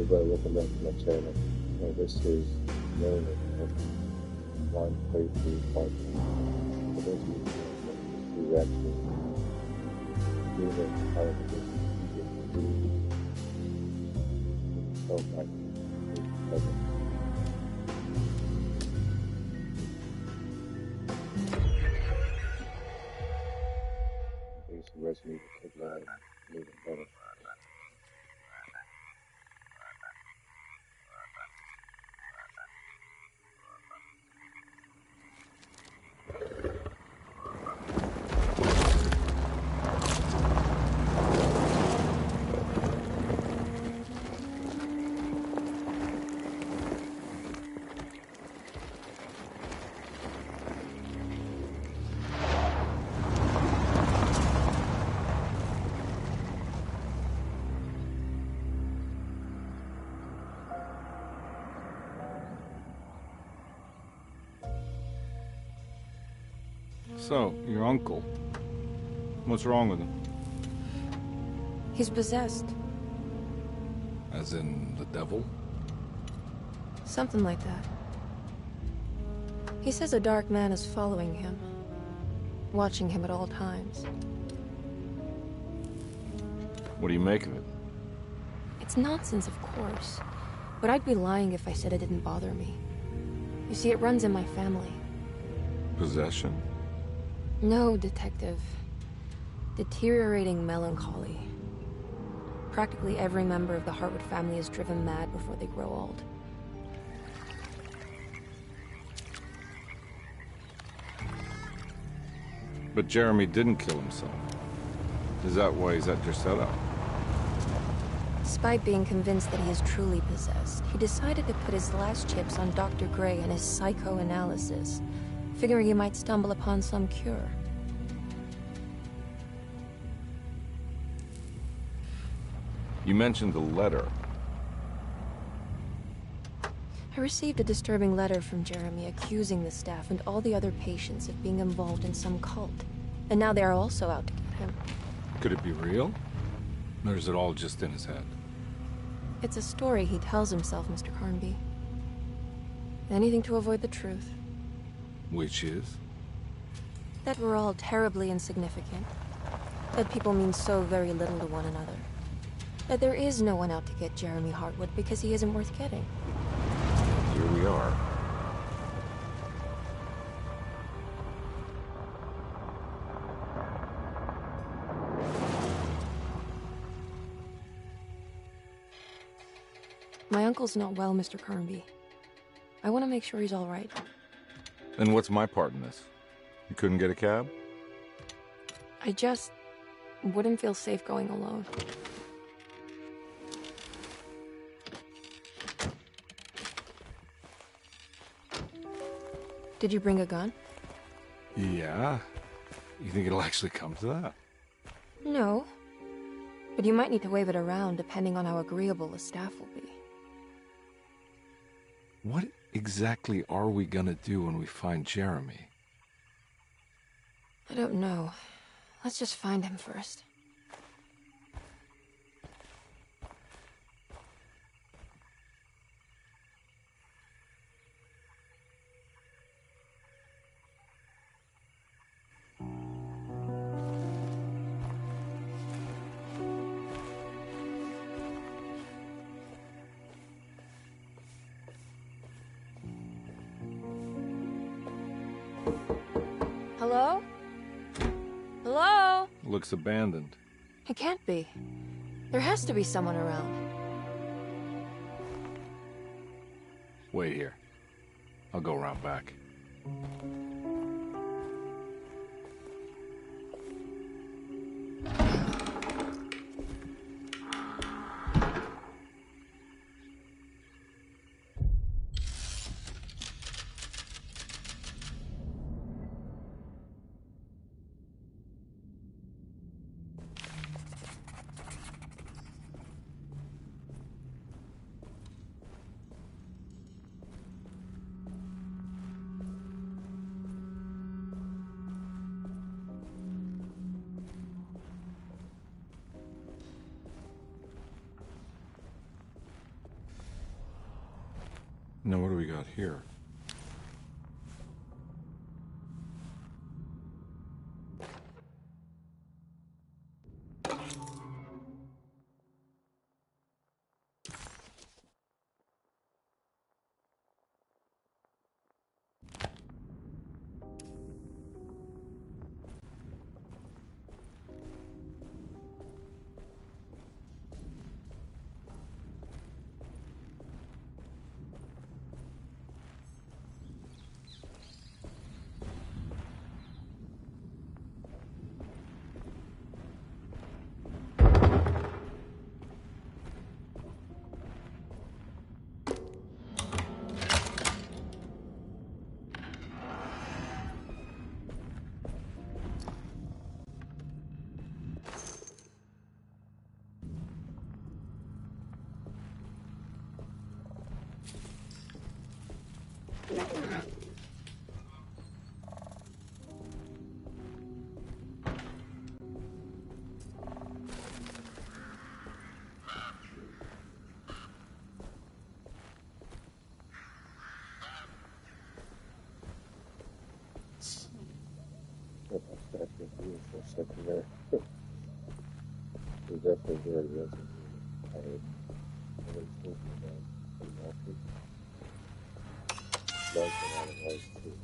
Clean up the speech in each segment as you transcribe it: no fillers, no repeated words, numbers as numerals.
by recommend my channel. This is known as Blind Playthrough Podcast. For those of you who actually do know how to do resonate with the live, moving better. So, your uncle. What's wrong with him? He's possessed. As in the devil? Something like that. He says a dark man is following him, watching him at all times. What do you make of it? It's nonsense, of course. But I'd be lying if I said it didn't bother me. You see, it runs in my family. Possession? No, Detective. Deteriorating melancholy. Practically every member of the Hartwood family is driven mad before they grow old. But Jeremy didn't kill himself. Is that why he's at your setup? Despite being convinced that he is truly possessed, he decided to put his last chips on Dr. Gray and his psychoanalysis, figuring he might stumble upon some cure. You mentioned the letter. I received a disturbing letter from Jeremy accusing the staff and all the other patients of being involved in some cult. And now they are also out to get him. Could it be real? Or is it all just in his head? It's a story he tells himself, Mr. Carnby. Anything to avoid the truth. Which is? That we're all terribly insignificant. That people mean so very little to one another. That there is no one out to get Jeremy Hartwood because he isn't worth getting. Here we are. My uncle's not well, Mr. Carnby. I want to make sure he's all right. And what's my part in this? You couldn't get a cab? I just wouldn't feel safe going alone. Did you bring a gun? Yeah. You think it'll actually come to that? No. But you might need to wave it around depending on how agreeable the staff will be. What exactly are we gonna do when we find Jeremy? I don't know. Let's just find him first. Hello? Hello? Looks abandoned. It can't be. There has to be someone around. Wait here. I'll go around back. Now what do we got here? If I start to do for a second there, there's definitely very resonated. I was thinking about some walking, like a lot of life too.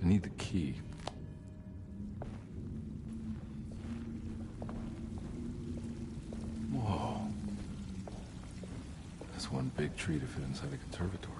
I need the key. Whoa. That's one big tree to fit inside a conservatory.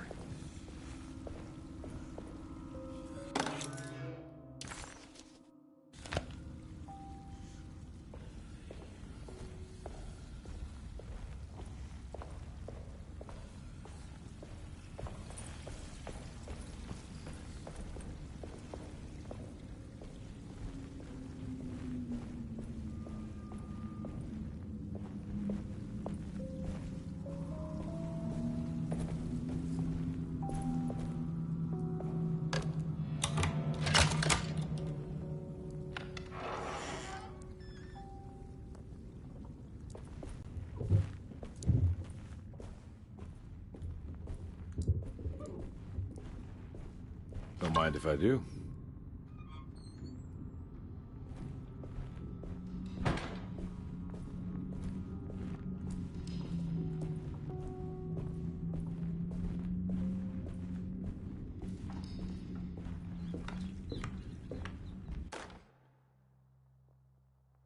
Don't mind if I do.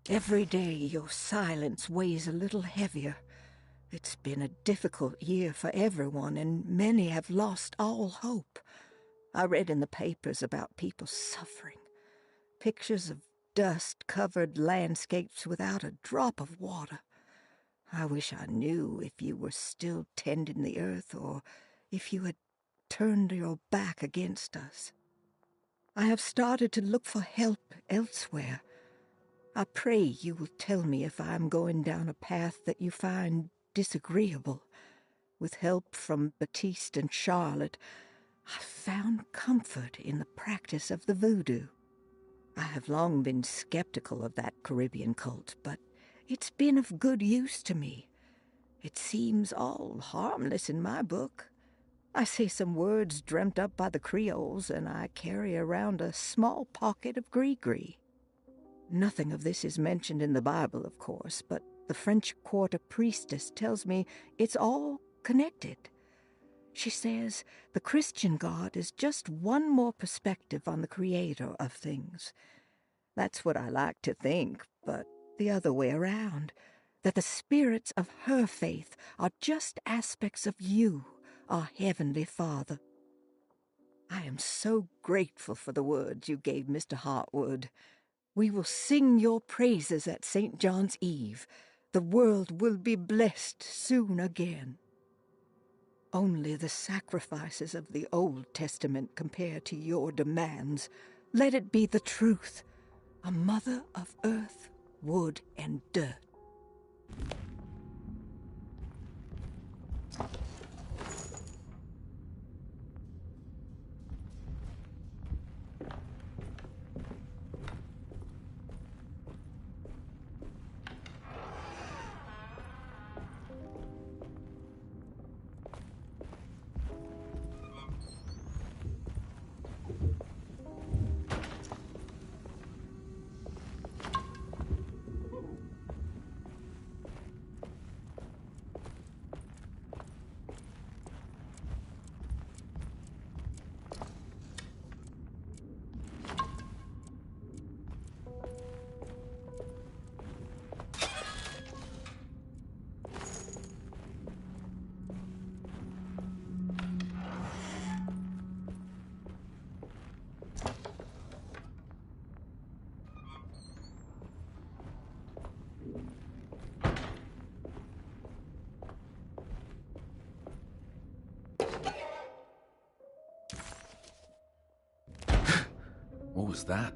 Every day your silence weighs a little heavier. It's been a difficult year for everyone, and many have lost all hope. I read in the papers about people suffering. Pictures of dust-covered landscapes without a drop of water. I wish I knew if you were still tending the earth or if you had turned your back against us. I have started to look for help elsewhere. I pray you will tell me if I am going down a path that you find disagreeable. With help from Baptiste and Charlotte, I found comfort in the practice of the voodoo. I have long been skeptical of that Caribbean cult, but it's been of good use to me. It seems all harmless in my book. I say some words dreamt up by the Creoles, and I carry around a small pocket of gree-gree. Nothing of this is mentioned in the Bible, of course, but the French Quarter priestess tells me it's all connected. She says the Christian God is just one more perspective on the creator of things. That's what I like to think, but the other way around, that the spirits of her faith are just aspects of you, our Heavenly Father. I am so grateful for the words you gave Mr. Hartwood. We will sing your praises at St. John's Eve. The world will be blessed soon again. Only the sacrifices of the Old Testament compare to your demands. Let it be the truth, a mother of earth, wood, and dirt. What was that?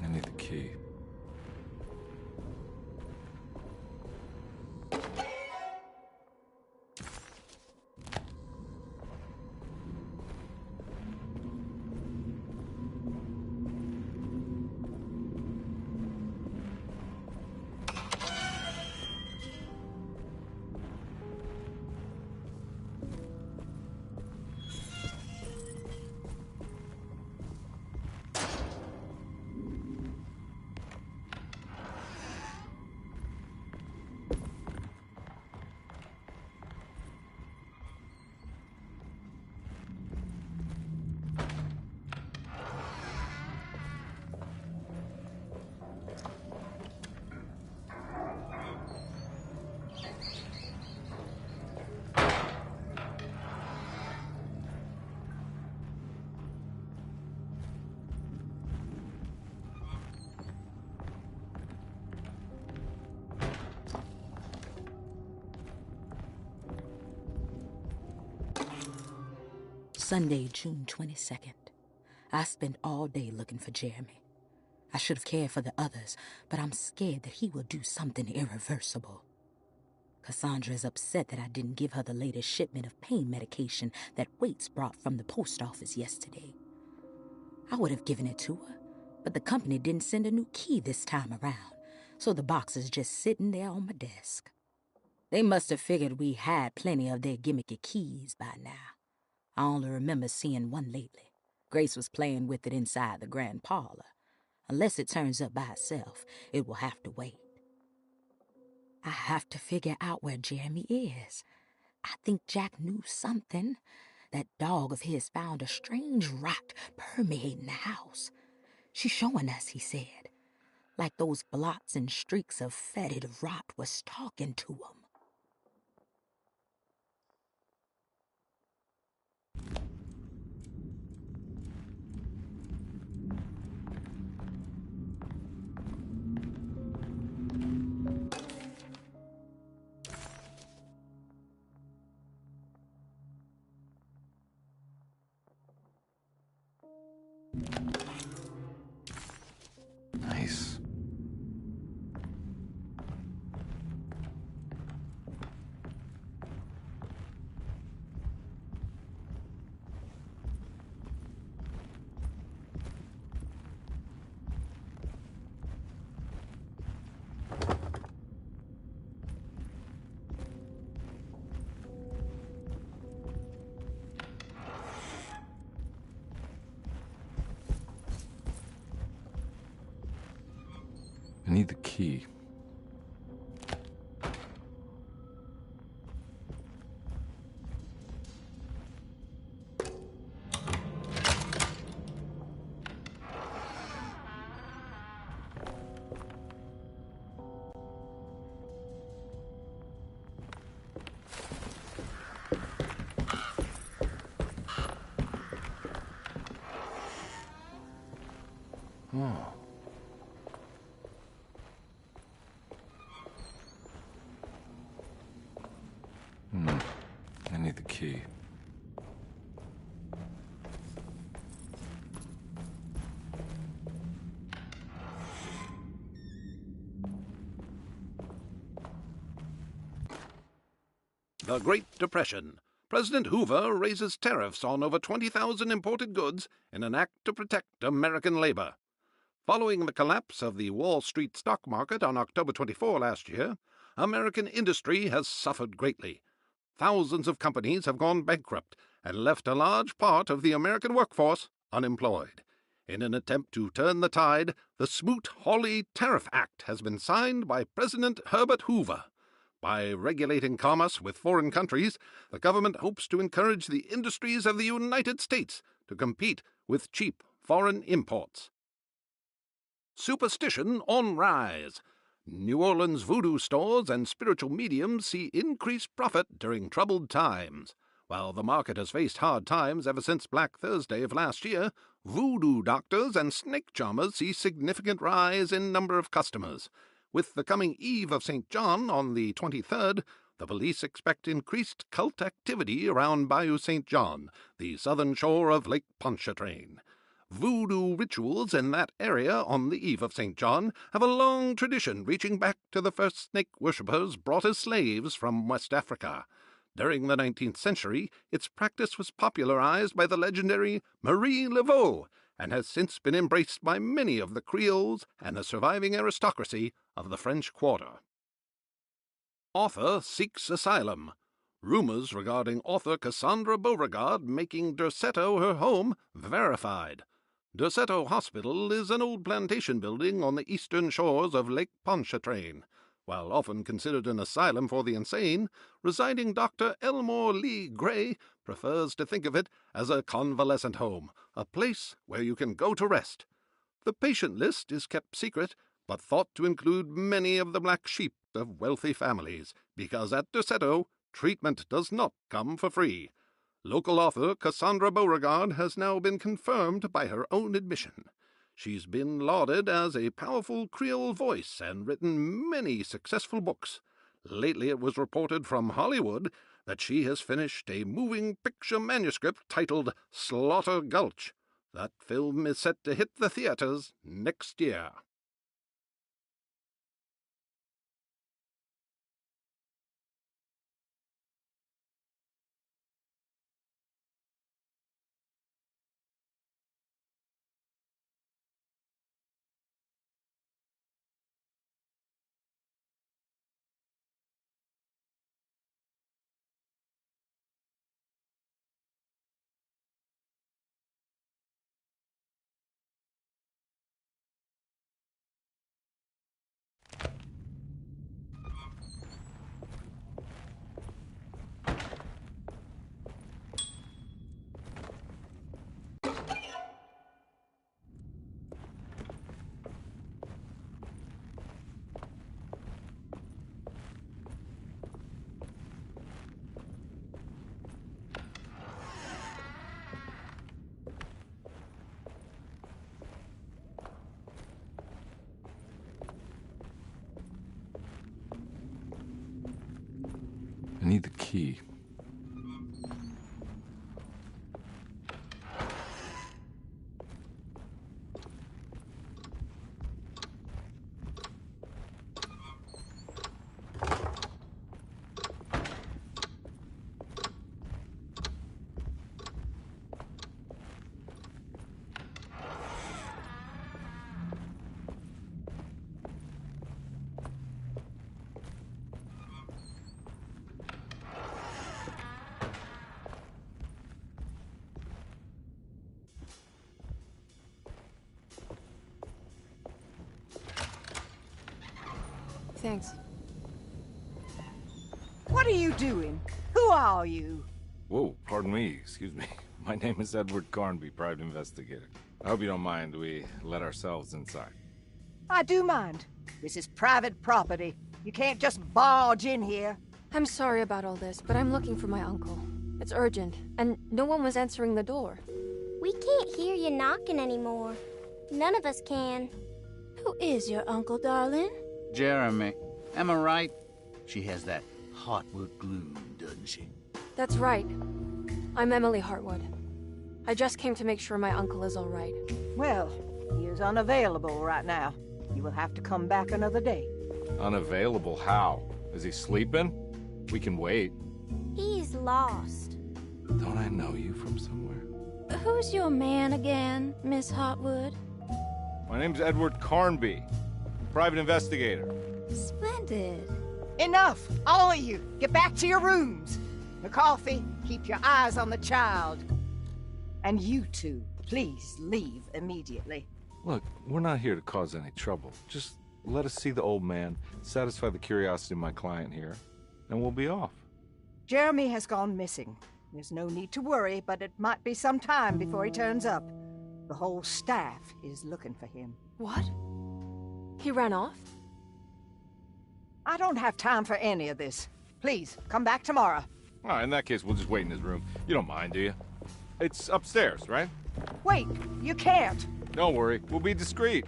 I need the key. Sunday, June 22nd. I spent all day looking for Jeremy. I should have cared for the others, but I'm scared that he will do something irreversible. Cassandra is upset that I didn't give her the latest shipment of pain medication that Waits brought from the post office yesterday. I would have given it to her, but the company didn't send a new key this time around, so the box is just sitting there on my desk. They must have figured we had plenty of their gimmicky keys by now. I only remember seeing one lately. Grace was playing with it inside the grand parlor. Unless it turns up by itself, it will have to wait. I have to figure out where Jeremy is. I think Jack knew something. That dog of his found a strange rot permeating the house. She's showing us, he said. Like those blots and streaks of fetid rot was talking to him. Nice. I need the key. Oh. I need the key. The Great Depression. President Hoover raises tariffs on over 20,000 imported goods in an act to protect American labor. Following the collapse of the Wall Street stock market on October 24 last year, American industry has suffered greatly. Thousands of companies have gone bankrupt and left a large part of the American workforce unemployed. In an attempt to turn the tide, the Smoot-Hawley Tariff Act has been signed by President Herbert Hoover. By regulating commerce with foreign countries, the government hopes to encourage the industries of the United States to compete with cheap foreign imports. Superstition on rise. New Orleans voodoo stores and spiritual mediums see increased profit during troubled times. While the market has faced hard times ever since Black Thursday of last year, voodoo doctors and snake charmers see significant rise in number of customers. With the coming Eve of St. John on the 23rd, the police expect increased cult activity around Bayou St. John, the southern shore of Lake Pontchartrain. Voodoo rituals in that area on the Eve of St. John have a long tradition reaching back to the first snake worshippers brought as slaves from West Africa. During the 19th century, its practice was popularized by the legendary Marie Laveau, and has since been embraced by many of the Creoles and the surviving aristocracy of the French Quarter. Author seeks asylum. Rumors regarding author Cassandra Beauregard making Derceto her home verified. Derceto Hospital is an old plantation building on the eastern shores of Lake Pontchartrain. While often considered an asylum for the insane, residing Dr. Elmore Lee Gray prefers to think of it as a convalescent home, a place where you can go to rest. The patient list is kept secret, but thought to include many of the black sheep of wealthy families, because at Derceto, treatment does not come for free. Local author Cassandra Beauregard has now been confirmed by her own admission. She's been lauded as a powerful Creole voice and written many successful books. Lately it was reported from Hollywood that she has finished a moving picture manuscript titled Slaughter Gulch. That film is set to hit the theaters next year. I need the key. Thanks. What are you doing? Who are you? Whoa, pardon me, excuse me. My name is Edward Carnby, private investigator. I hope you don't mind we let ourselves inside. I do mind. This is private property. You can't just barge in here. I'm sorry about all this, but I'm looking for my uncle. It's urgent, and no one was answering the door. We can't hear you knocking anymore. None of us can. Who is your uncle, darling? Jeremy. Am I right? She has that Hartwood gloom, doesn't she? That's right. I'm Emily Hartwood. I just came to make sure my uncle is all right. Well, he is unavailable right now. You will have to come back another day. Unavailable how? Is he sleeping? We can wait. He's lost. Don't I know you from somewhere? Who's your man again, Miss Hotwood? My name's Edward Carnby, private investigator. Splendid. Enough! All of you! Get back to your rooms! McCarthy, keep your eyes on the child. And you two, please leave immediately. Look, we're not here to cause any trouble. Just let us see the old man, satisfy the curiosity of my client here, and we'll be off. Jeremy has gone missing. There's no need to worry, but it might be some time before he turns up. The whole staff is looking for him. What? He ran off? I don't have time for any of this. Please, come back tomorrow. All right, in that case, we'll just wait in his room. You don't mind, do you? It's upstairs, right? Wait, you can't. Don't worry, we'll be discreet.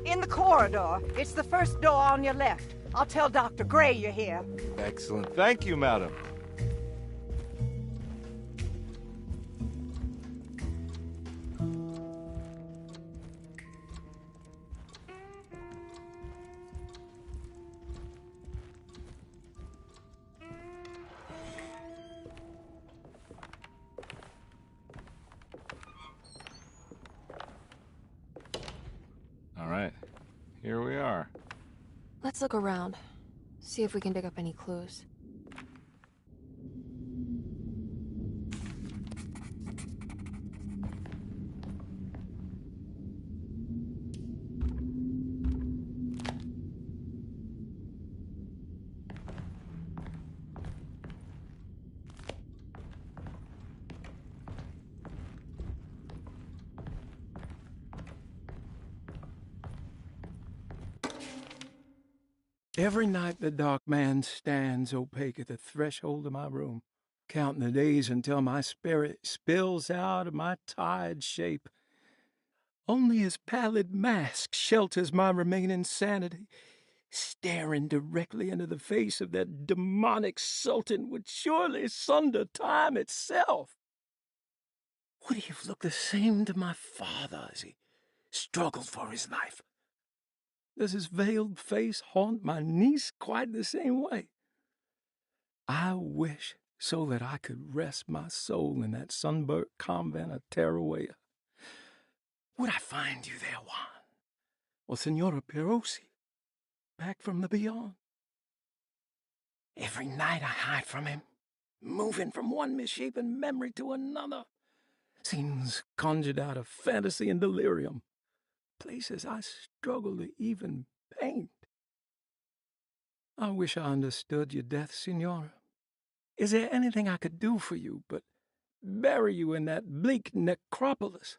In the corridor. It's the first door on your left. I'll tell Dr. Gray you're here. Excellent. Thank you, madam. All right, here we are. Let's look around. See if we can dig up any clues. Every night the dark man stands opaque at the threshold of my room, counting the days until my spirit spills out of my tired shape. Only his pallid mask shelters my remaining sanity. Staring directly into the face of that demonic sultan would surely sunder time itself. Would he have looked the same to my father as he struggled for his life? Does his veiled face haunt my niece quite the same way? I wish so that I could rest my soul in that sunburnt convent of Tarawea. Would I find you there, Juan? Or Senora Perosi, back from the beyond? Every night I hide from him, moving from one misshapen memory to another. Scenes conjured out of fantasy and delirium. Places I struggle to even paint. I wish I understood your death, Senora. Is there anything I could do for you but bury you in that bleak necropolis?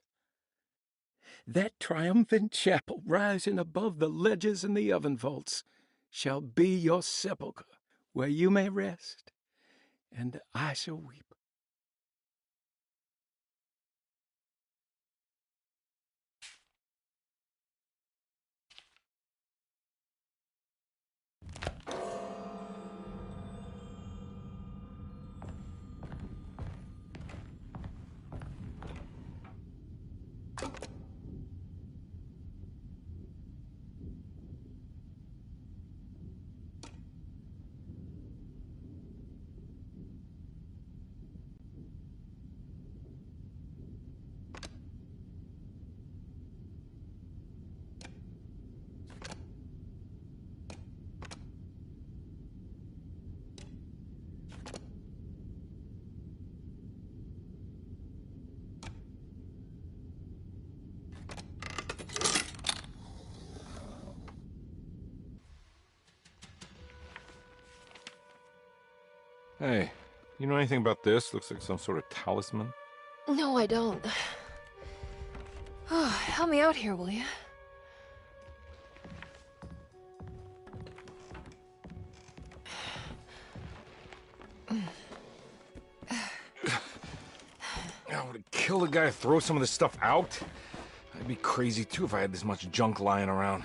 That triumphant chapel rising above the ledges and the oven vaults shall be your sepulchre, where you may rest, and I shall weep. Hey, you know anything about this? Looks like some sort of talisman. No, I don't. Oh, help me out here, will you? I would kill a guy to throw some of this stuff out. I'd be crazy too if I had this much junk lying around.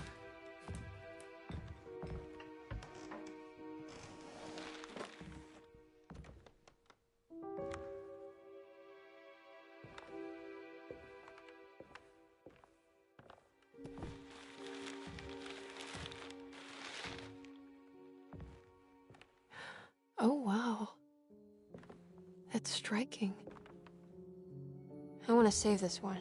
Oh, wow. That's striking. I want to save this one.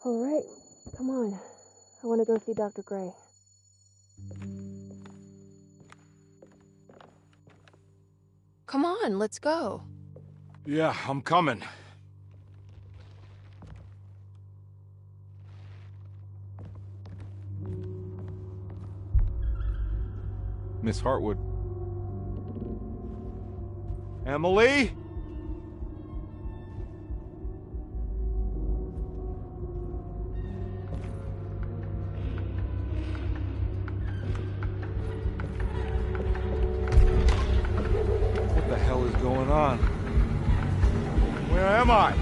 All right, come on. I want to go see Dr. Gray. Come on, let's go. Yeah, I'm coming. Miss Hartwood. Emily? What the hell is going on? Where am I?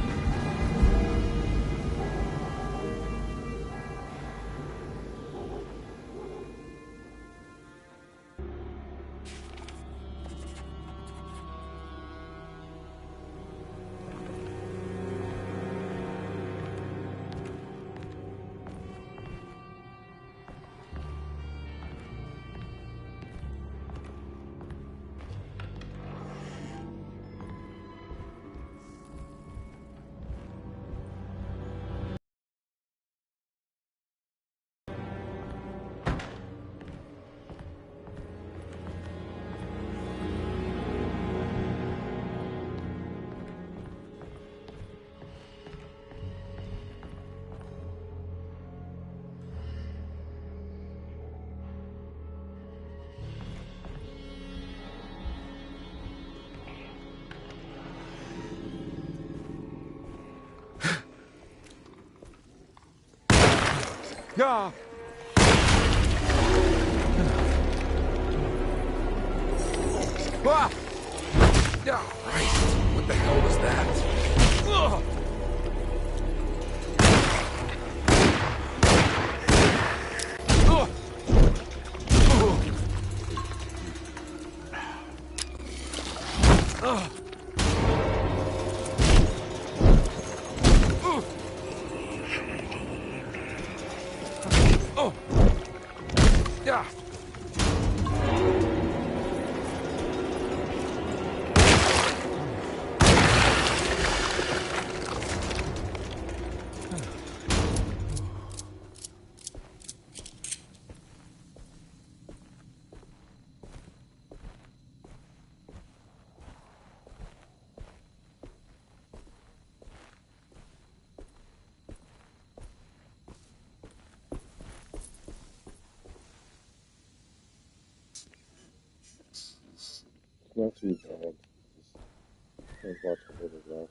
Yeah. Ah! Oh, Christ. What the hell was that? Ugh! Ugh! Ugh! Ugh! Oh! Yeah! Not too bad. Just watch a little rough.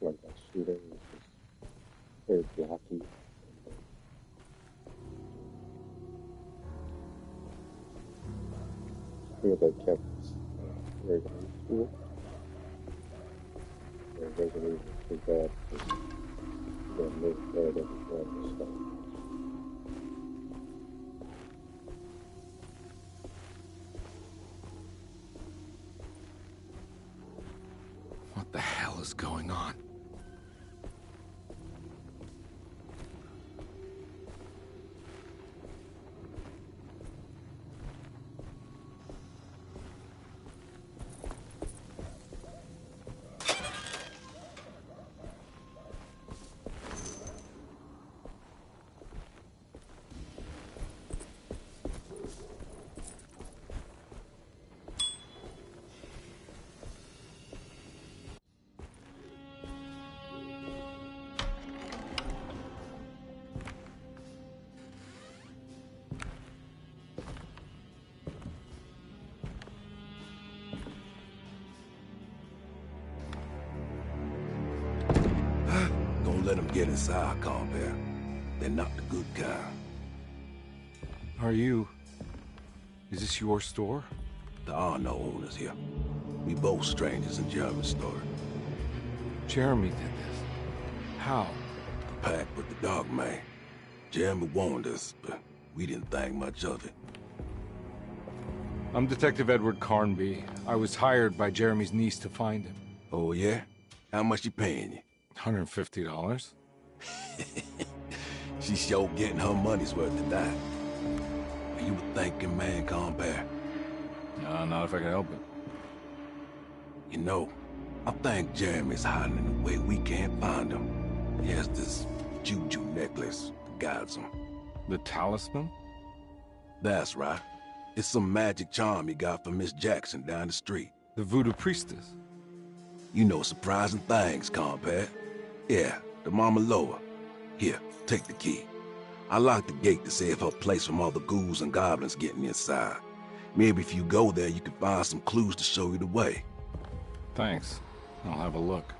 Like that shooting was just very blocky. I feel they kept Resident Evil school. Resident Evil was too bad because you're going to live dead every one and stuff. What the hell is going on? Don't let them get inside, Compare. They're not the good kind. Are you... Is this your store? There are no owners here. We both strangers in Jeremy's story. Jeremy did this. How? The pact with the dog man. Jeremy warned us, but We didn't think much of it. I'm Detective Edward Carnby. I was hired by Jeremy's niece to find him. Oh, yeah? How much she paying you? $150. She's sure getting her money's worth tonight. Are you a thinking man, compare? No, not if I can help it. You know, I think Jeremy's hiding in a way we can't find him. He has this juju necklace that guides him. The talisman? That's right. It's some magic charm he got from Miss Jackson down the street. The voodoo priestess? You know surprising things, compare. Yeah, the Mama Loa. Here, take the key. I locked the gate to save her place from all the ghouls and goblins getting inside. Maybe if you go there, you can find some clues to show you the way. Thanks. I'll have a look.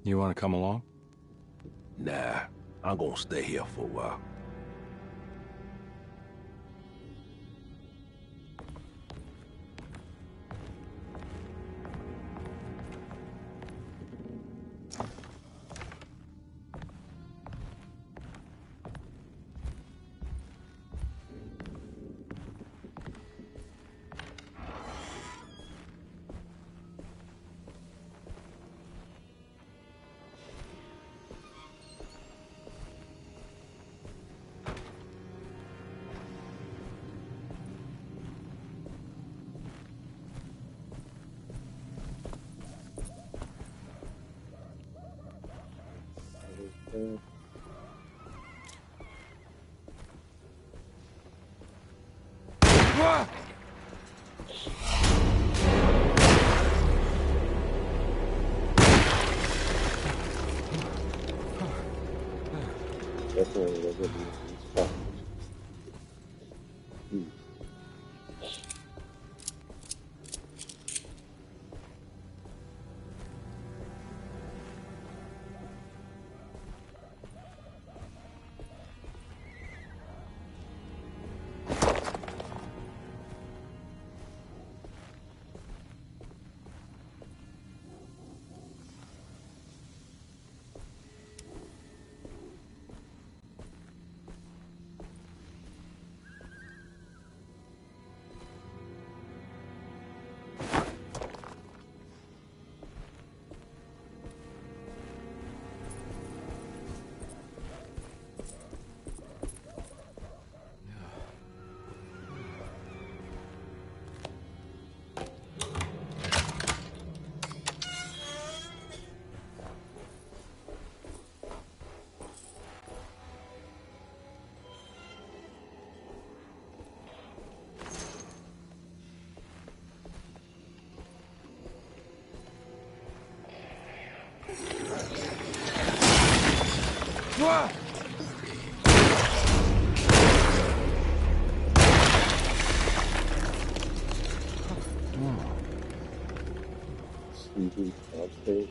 You want to come along? Nah, I'm gonna stay here for a while. Definitely a good spot. Sleepy downstairs.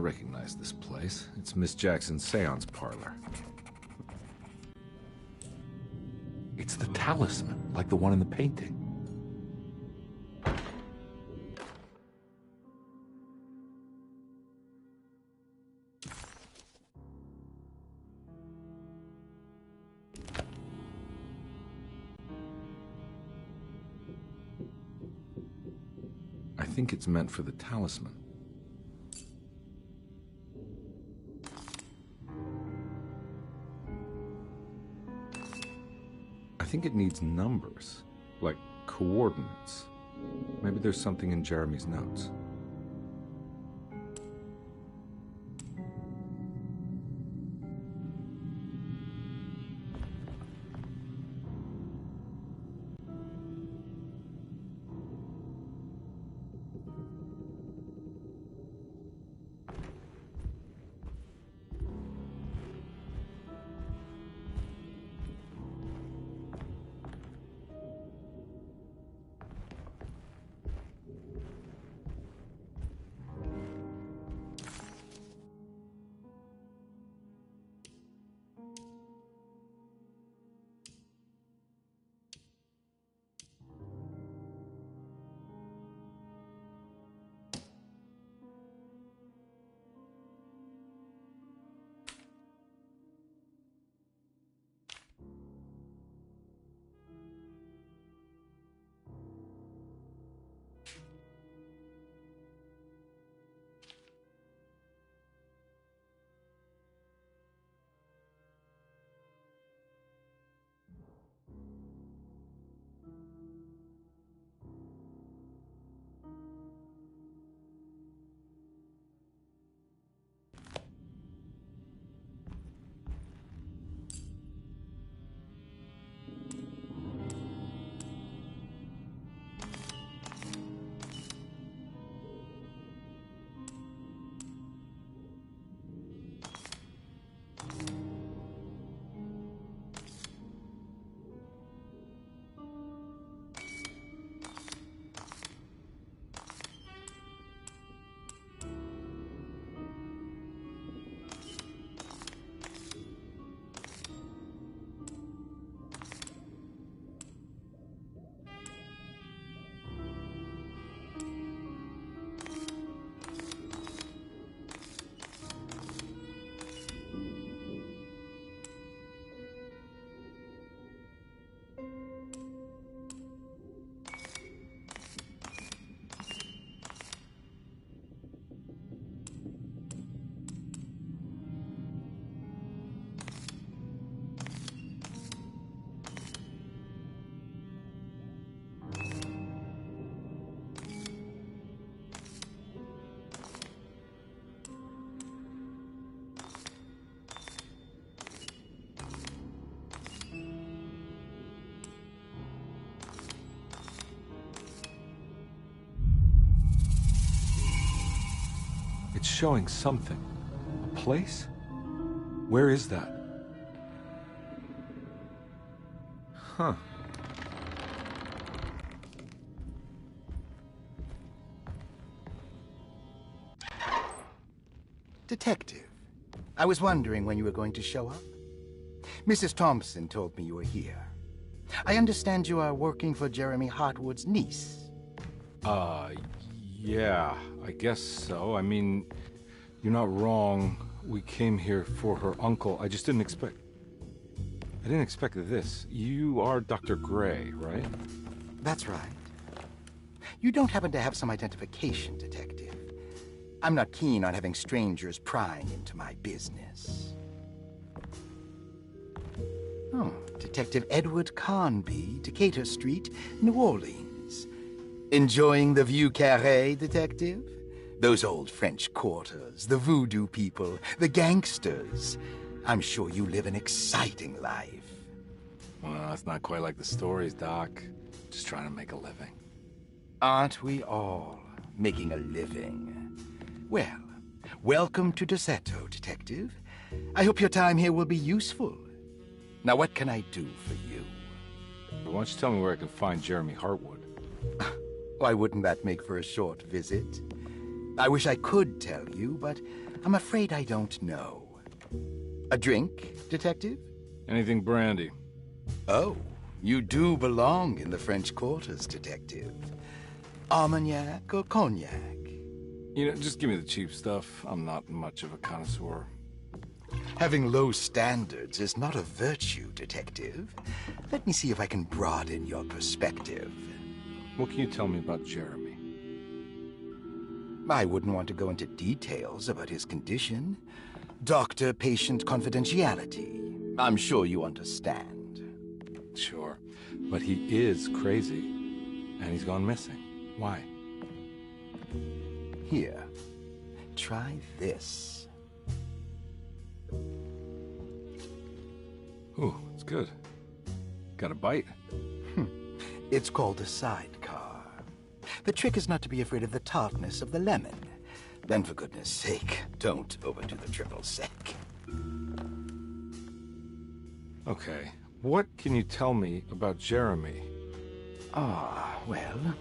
recognize this place. It's Miss Jackson's seance parlor. It's the talisman, like the one in the painting. I think it's meant for the talisman. I think it needs numbers, like coordinates. Maybe there's something in Jeremy's notes. It's showing something. A place? Where is that? Huh. Detective, I was wondering when you were going to show up. Mrs. Thompson told me you were here. I understand you are working for Jeremy Hartwood's niece. Yeah, I guess so. I mean, you're not wrong. We came here for her uncle. I just didn't expect... I didn't expect this. You are Dr. Gray, right? That's right. You don't happen to have some identification, Detective. I'm not keen on having strangers prying into my business. Oh, Detective Edward Carnby, Decatur Street, New Orleans. Enjoying the Vieux Carré, Detective? Those old French quarters, the voodoo people, the gangsters. I'm sure you live an exciting life. Well, it's not quite like the stories, Doc. Just trying to make a living. Aren't we all making a living? Well, welcome to Deseto, Detective. I hope your time here will be useful. Now, what can I do for you? Why don't you tell me where I can find Jeremy Hartwood? Why wouldn't that make for a short visit? I wish I could tell you, but I'm afraid I don't know. A drink, Detective? Anything brandy. Oh, you do belong in the French Quarters, Detective. Armagnac or cognac? You know, just give me the cheap stuff. I'm not much of a connoisseur. Having low standards is not a virtue, Detective. Let me see if I can broaden your perspective. What can you tell me about Jeremy? I wouldn't want to go into details about his condition. Doctor-patient confidentiality. I'm sure you understand. Sure, but he is crazy, and he's gone missing. Why? Here, try this. Ooh, it's good. Got a bite? It's called a sidecar. The trick is not to be afraid of the tartness of the lemon. Then, for goodness sake, don't overdo the triple sec. Okay, what can you tell me about Jeremy? Well,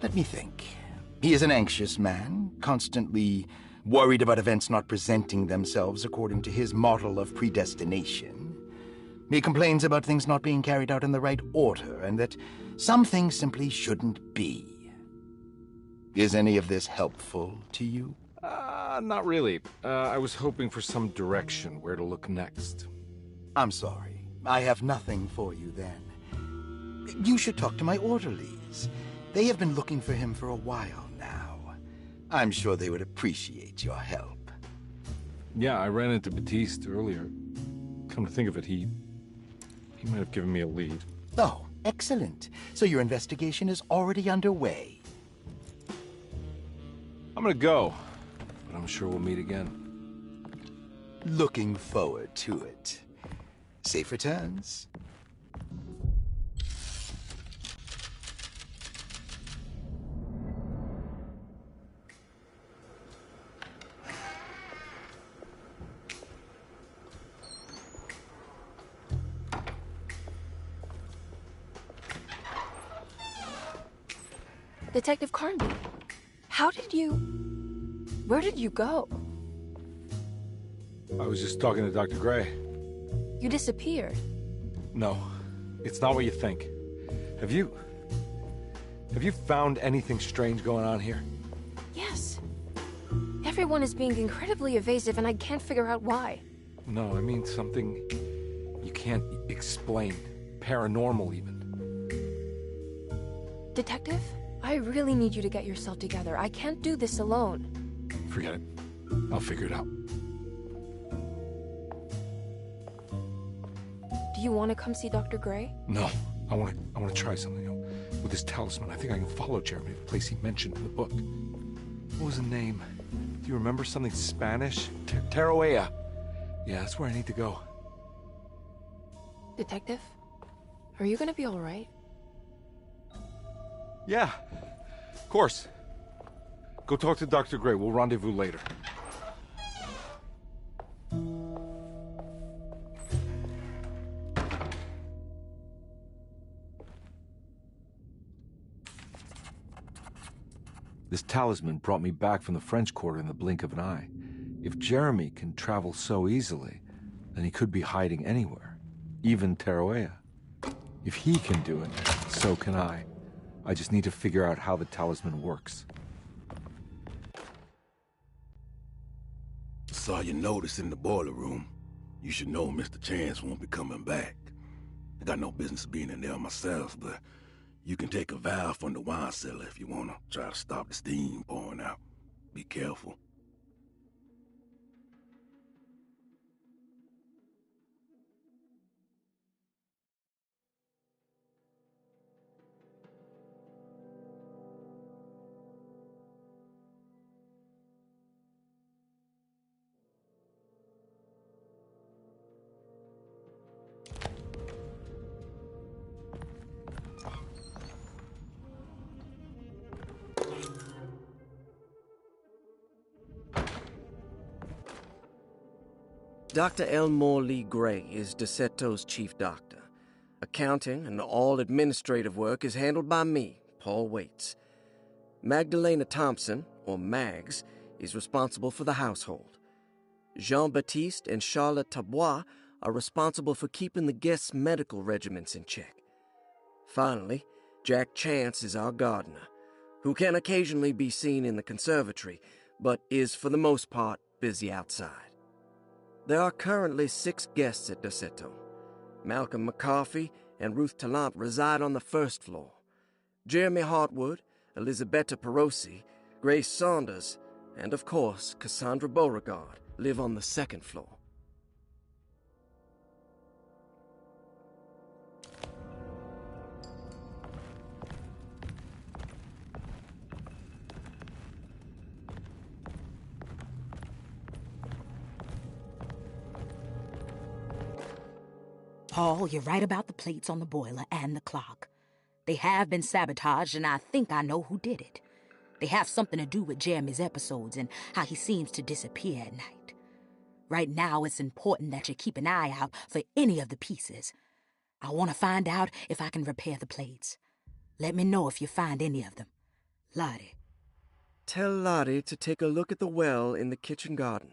let me think. He is an anxious man, constantly worried about events not presenting themselves according to his model of predestination. He complains about things not being carried out in the right order, and that some things simply shouldn't be. Is any of this helpful to you? Not really. I was hoping for some direction where to look next. I'm sorry. I have nothing for you then. You should talk to my orderlies. They have been looking for him for a while now. I'm sure they would appreciate your help. Yeah, I ran into Batiste earlier. Come to think of it, he might have given me a lead. Oh, excellent. So your investigation is already underway. I'm gonna go, but I'm sure we'll meet again. Looking forward to it. Safe returns. Detective Carnby, where did you go? I was just talking to Dr. Gray. You disappeared. No, it's not what you think. Have you found anything strange going on here? Yes. Everyone is being incredibly evasive, and I can't figure out why. No, I mean something you can't explain. Paranormal, even. Detective, I really need you to get yourself together. I can't do this alone. Forget it. I'll figure it out. Do you want to come see Dr. Gray? No, I want to try something. With this talisman, I think I can follow Jeremy to the place he mentioned in the book. What was the name? Do you remember something Spanish? Tarawea. Yeah, that's where I need to go. Detective, are you gonna be all right? Yeah, of course. Go talk to Dr. Gray. We'll rendezvous later. This talisman brought me back from the French Quarter in the blink of an eye. If Jeremy can travel so easily, then he could be hiding anywhere, even Tarawea. If he can do it, so can I. I just need to figure out how the talisman works. Saw your notice in the boiler room. You should know Mr. Chance won't be coming back. I got no business being in there myself, but you can take a valve from the wine cellar if you want to try to stop the steam pouring out. Be careful. Dr. Elmore Lee Gray is DeSeto's chief doctor. Accounting and all administrative work is handled by me, Paul Waits. Magdalena Thompson, or Mags, is responsible for the household. Jean-Baptiste and Charlotte Tabois are responsible for keeping the guests' medical regimens in check. Finally, Jack Chance is our gardener, who can occasionally be seen in the conservatory, but is for the most part busy outside. There are currently 6 guests at Derceto. Malcolm McCarthy and Ruth Tallant reside on the first floor. Jeremy Hartwood, Elisabetta Perosi, Grace Saunders, and of course Cassandra Beauregard live on the second floor. Paul, you're right about the plates on the boiler and the clock. They have been sabotaged, and I think I know who did it. They have something to do with Jeremy's episodes and how he seems to disappear at night. Right now, it's important that you keep an eye out for any of the pieces. I want to find out if I can repair the plates. Let me know if you find any of them. Lottie. Tell Lottie to take a look at the well in the kitchen garden.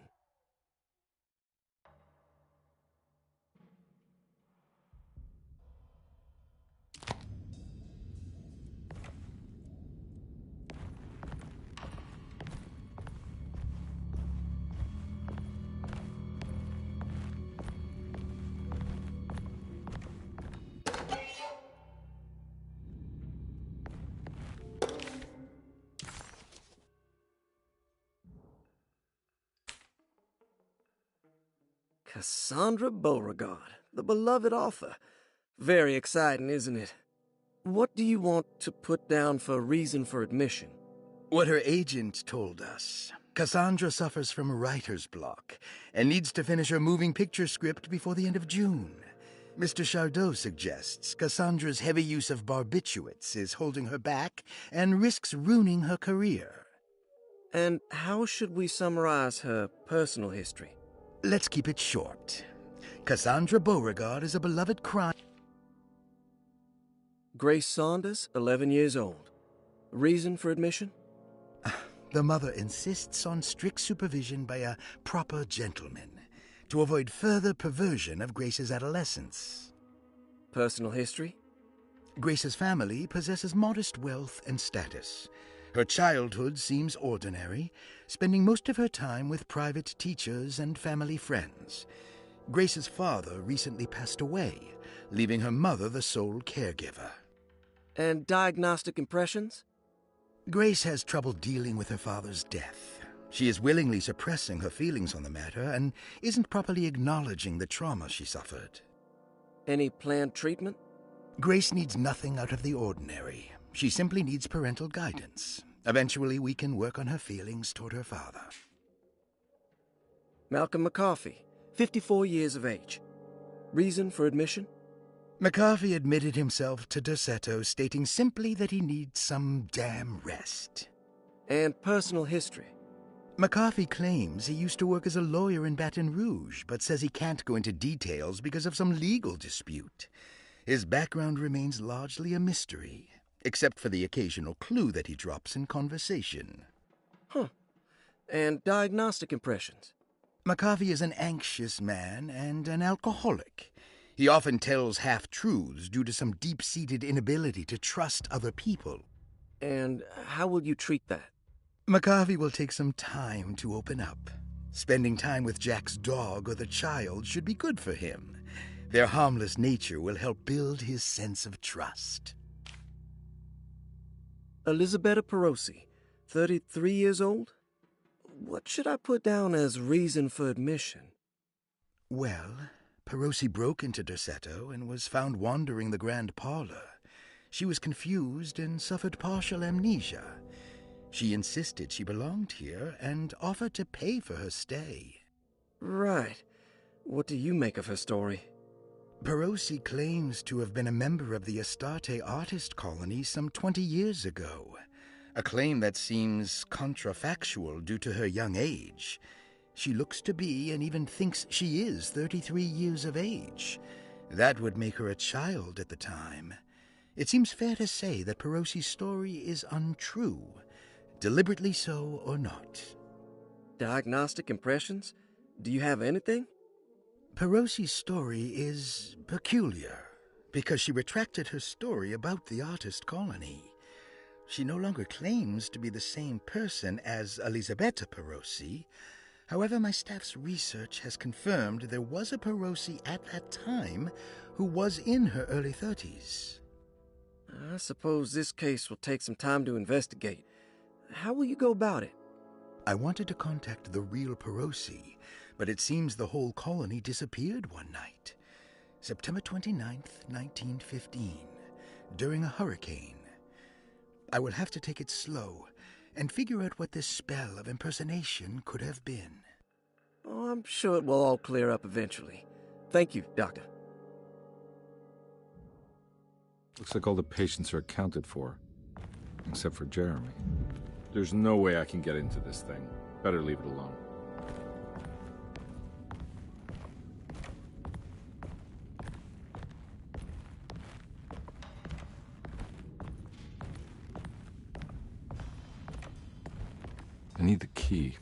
Cassandra Beauregard, the beloved author. Very exciting, isn't it? What do you want to put down for reason for admission? What her agent told us. Cassandra suffers from writer's block and needs to finish her moving picture script before the end of June. Mr. Chardot suggests Cassandra's heavy use of barbiturates is holding her back and risks ruining her career. And how should we summarize her personal history? Let's keep it short. Cassandra Beauregard is a beloved crime. Grace Saunders, 11 years old. Reason for admission? The mother insists on strict supervision by a proper gentleman to avoid further perversion of Grace's adolescence. Personal history? Grace's family possesses modest wealth and status. Her childhood seems ordinary, spending most of her time with private teachers and family friends. Grace's father recently passed away, leaving her mother the sole caregiver. And diagnostic impressions? Grace has trouble dealing with her father's death. She is willingly suppressing her feelings on the matter and isn't properly acknowledging the trauma she suffered. Any planned treatment? Grace needs nothing out of the ordinary. She simply needs parental guidance. Eventually, we can work on her feelings toward her father. Malcolm McCarthy, 54 years of age. Reason for admission? McCarthy admitted himself to Derceto, stating simply that he needs some damn rest. And personal history? McCarthy claims he used to work as a lawyer in Baton Rouge, but says he can't go into details because of some legal dispute. His background remains largely a mystery, except for the occasional clue that he drops in conversation. Huh. And diagnostic impressions? McCarthy is an anxious man and an alcoholic. He often tells half-truths due to some deep-seated inability to trust other people. And how will you treat that? McCarthy will take some time to open up. Spending time with Jack's dog or the child should be good for him. Their harmless nature will help build his sense of trust. Elisabetta Perosi, 33 years old? What should I put down as reason for admission? Well, Perosi broke into Derceto and was found wandering the grand parlor. She was confused and suffered partial amnesia. She insisted she belonged here and offered to pay for her stay. Right. What do you make of her story? Perosi claims to have been a member of the Astarte artist colony some 20 years ago, a claim that seems contrafactual due to her young age. She looks to be and even thinks she is 33 years of age. That would make her a child at the time. It seems fair to say that Perosi's story is untrue, deliberately so or not. Diagnostic impressions? Do you have anything? Perosi's story is peculiar because she retracted her story about the artist colony. She no longer claims to be the same person as Elisabetta Perosi. However, my staff's research has confirmed there was a Perosi at that time who was in her early 30s. I suppose this case will take some time to investigate. How will you go about it? I wanted to contact the real Perosi, but it seems the whole colony disappeared one night. September 29th, 1915, during a hurricane. I will have to take it slow and figure out what this spell of impersonation could have been. Oh, I'm sure it will all clear up eventually. Thank you, Doctor. Looks like all the patients are accounted for, except for Jeremy. There's no way I can get into this thing. Better leave it alone. I need the key.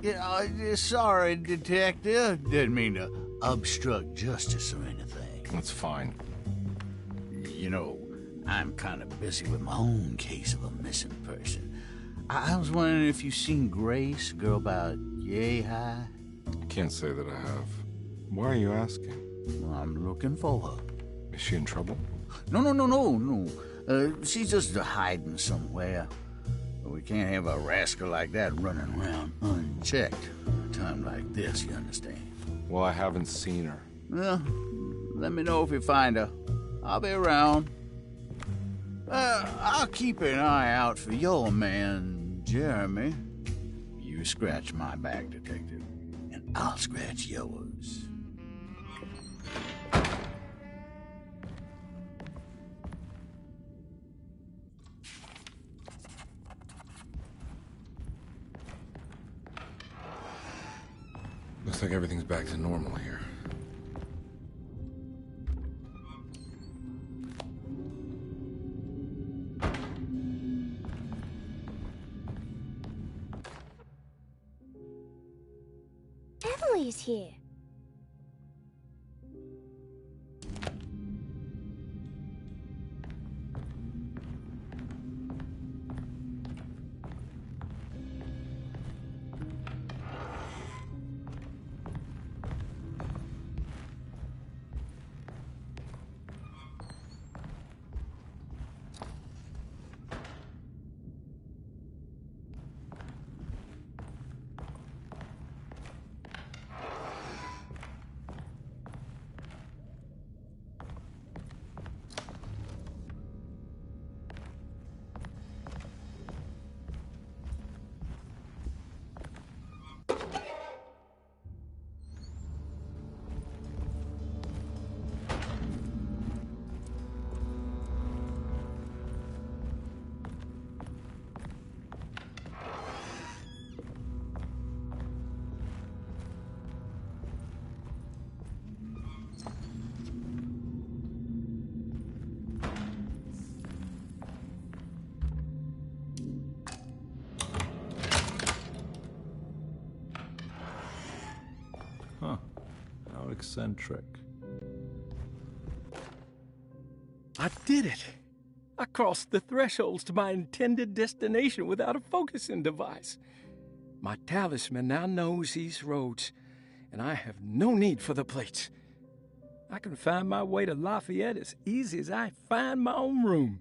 Yeah, sorry, Detective. Didn't mean to obstruct justice or anything. That's fine. You know, I'm kind of busy with my own case of a missing person. I was wondering if you've seen Grace, a girl about yay high? Can't say that I have. Why are you asking? Well, I'm looking for her. Is she in trouble? No. She's just hiding somewhere. We can't have a rascal like that running around unchecked at a time like this, you understand? Well, I haven't seen her. Well, let me know if you find her. I'll be around. I'll keep an eye out for your man, Jeremy. You scratch my back, Detective, and I'll scratch yours. Looks like everything's back to normal here. Emily's here. Eccentric. I did it! I crossed the thresholds to my intended destination without a focusing device. My talisman now knows these roads, and I have no need for the plates. I can find my way to Lafayette as easy as I find my own room.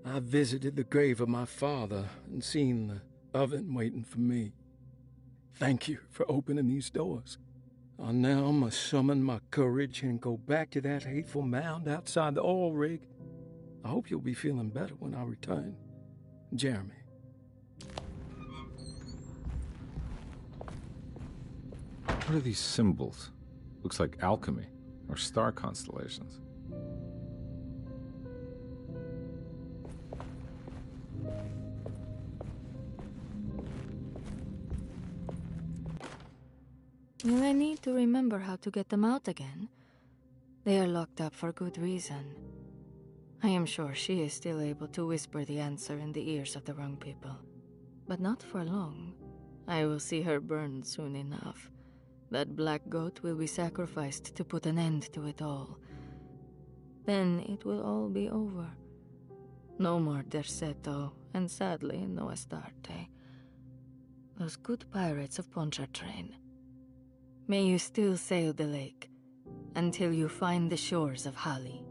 I visited the grave of my father and seen the oven waiting for me. Thank you for opening these doors. I now must summon my courage and go back to that hateful mound outside the oil rig. I hope you'll be feeling better when I return. Jeremy. What are these symbols? Looks like alchemy or star constellations. Will I need to remember how to get them out again? They are locked up for good reason. I am sure she is still able to whisper the answer in the ears of the wrong people. But not for long. I will see her burned soon enough. That black goat will be sacrificed to put an end to it all. Then it will all be over. No more Derceto, and sadly, no Astarte. Those good pirates of Pontchartrain. May you still sail the lake, until you find the shores of Hali.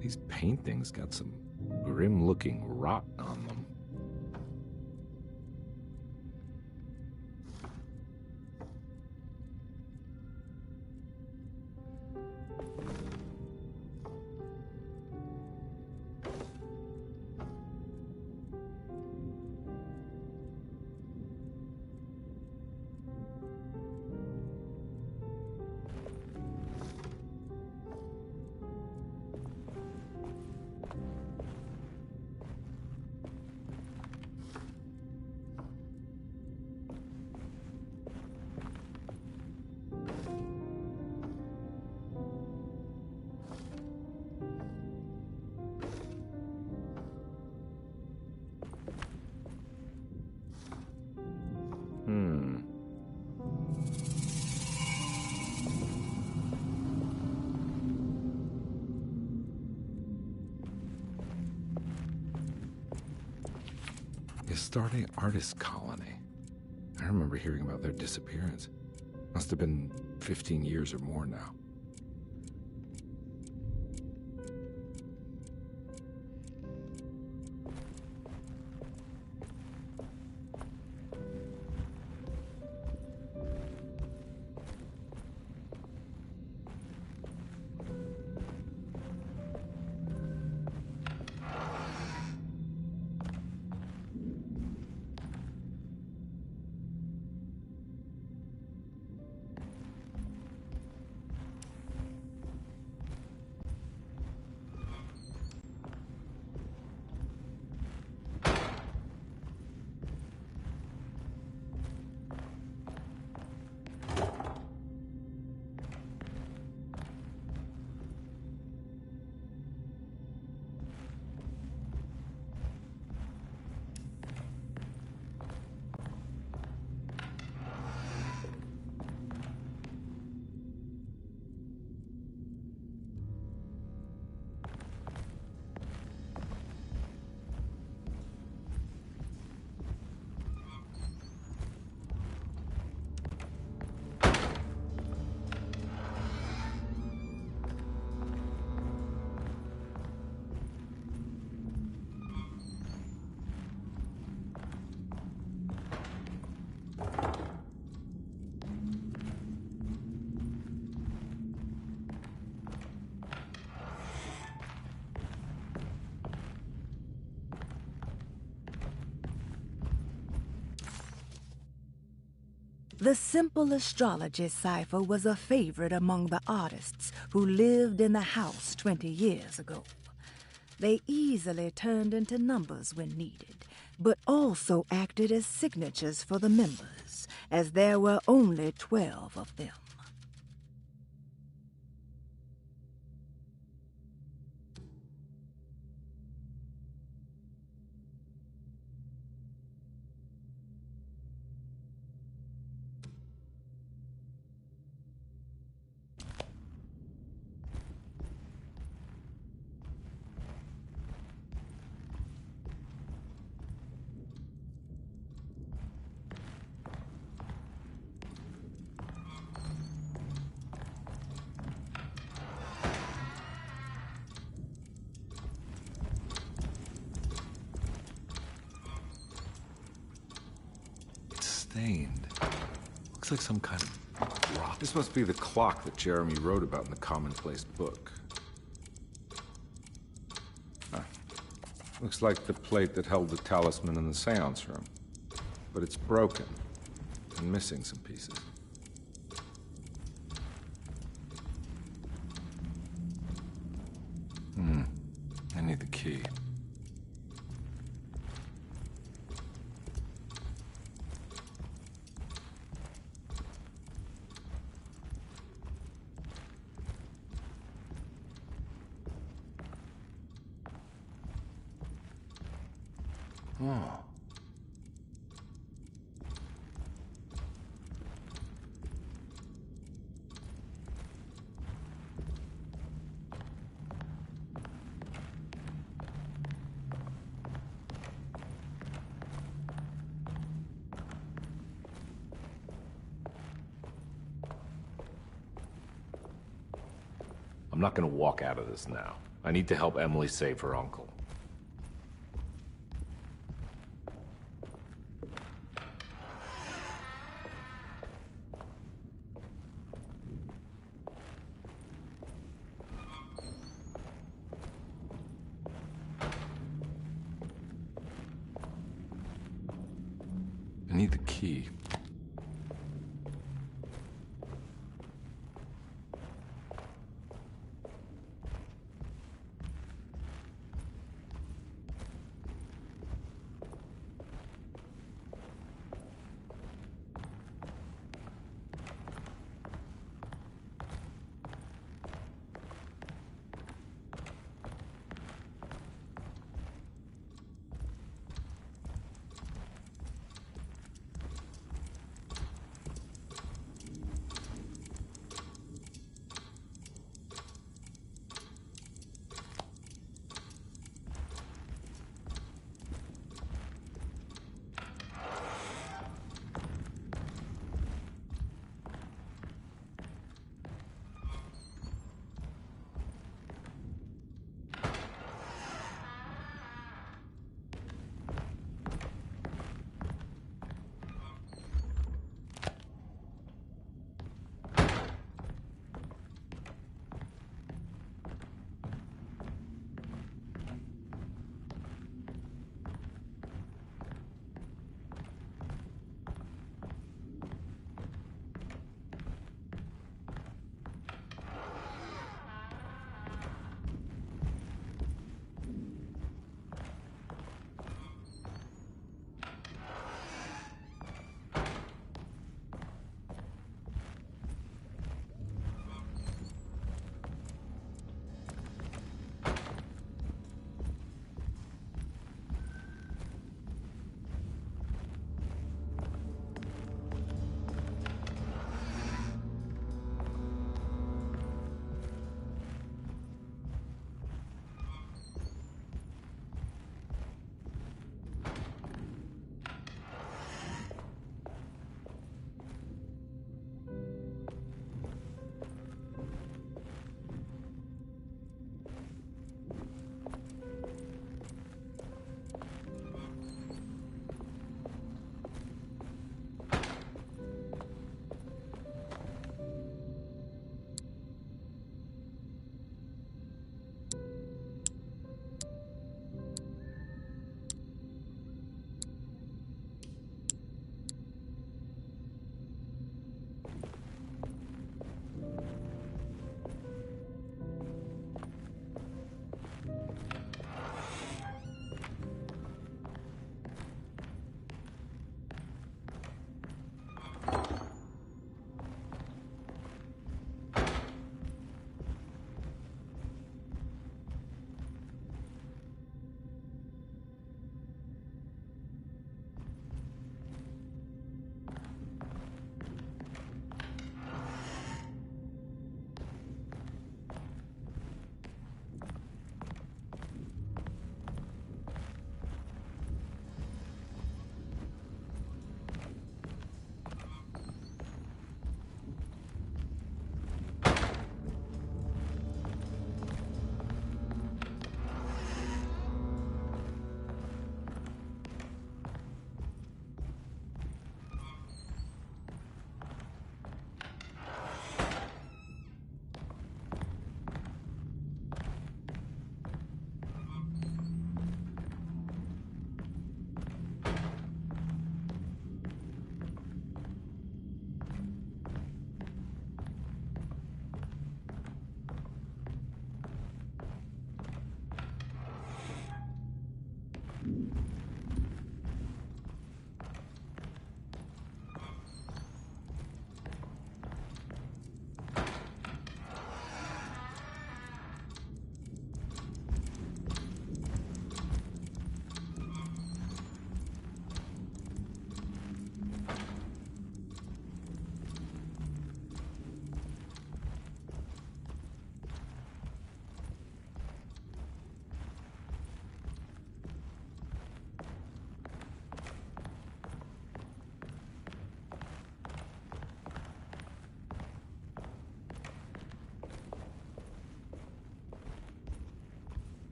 These paintings got some grim-looking rot on them. Astarte Artist Colony. I remember hearing about their disappearance. Must have been 15 years or more now. The simple astrology cipher was a favorite among the artists who lived in the house 20 years ago. They easily turned into numbers when needed, but also acted as signatures for the members, as there were only 12 of them. Stained. Looks like some kind of rock. This must be the clock that Jeremy wrote about in the commonplace book. Looks like the plate that held the talisman in the seance room. But it's broken and missing some pieces. I need the key. Oh. I'm not gonna walk out of this now. I need to help Emily save her uncle. I need the key.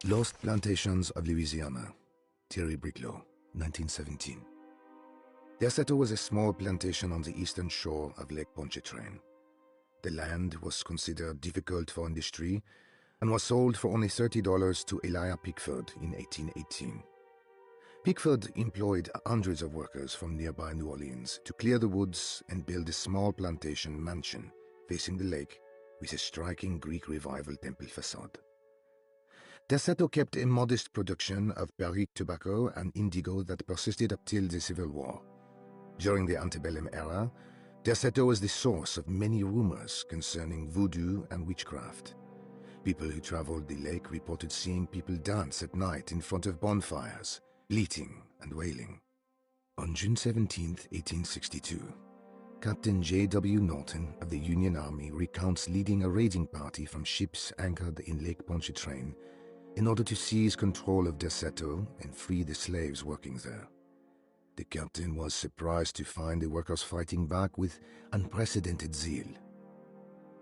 Lost Plantations of Louisiana, Thierry Briclot, 1917. Derceto was a small plantation on the eastern shore of Lake Pontchartrain. The land was considered difficult for industry and was sold for only $30 to Elijah Pickford in 1818. Pickford employed hundreds of workers from nearby New Orleans to clear the woods and build a small plantation mansion facing the lake with a striking Greek Revival temple facade. Derceto kept a modest production of Perique tobacco and indigo that persisted up till the Civil War. During the antebellum era, Derceto was the source of many rumors concerning voodoo and witchcraft. People who traveled the lake reported seeing people dance at night in front of bonfires, bleating and wailing. On June 17, 1862, Captain J.W. Norton of the Union Army recounts leading a raiding party from ships anchored in Lake Pontchartrain in order to seize control of Derceto and free the slaves working there. The captain was surprised to find the workers fighting back with unprecedented zeal.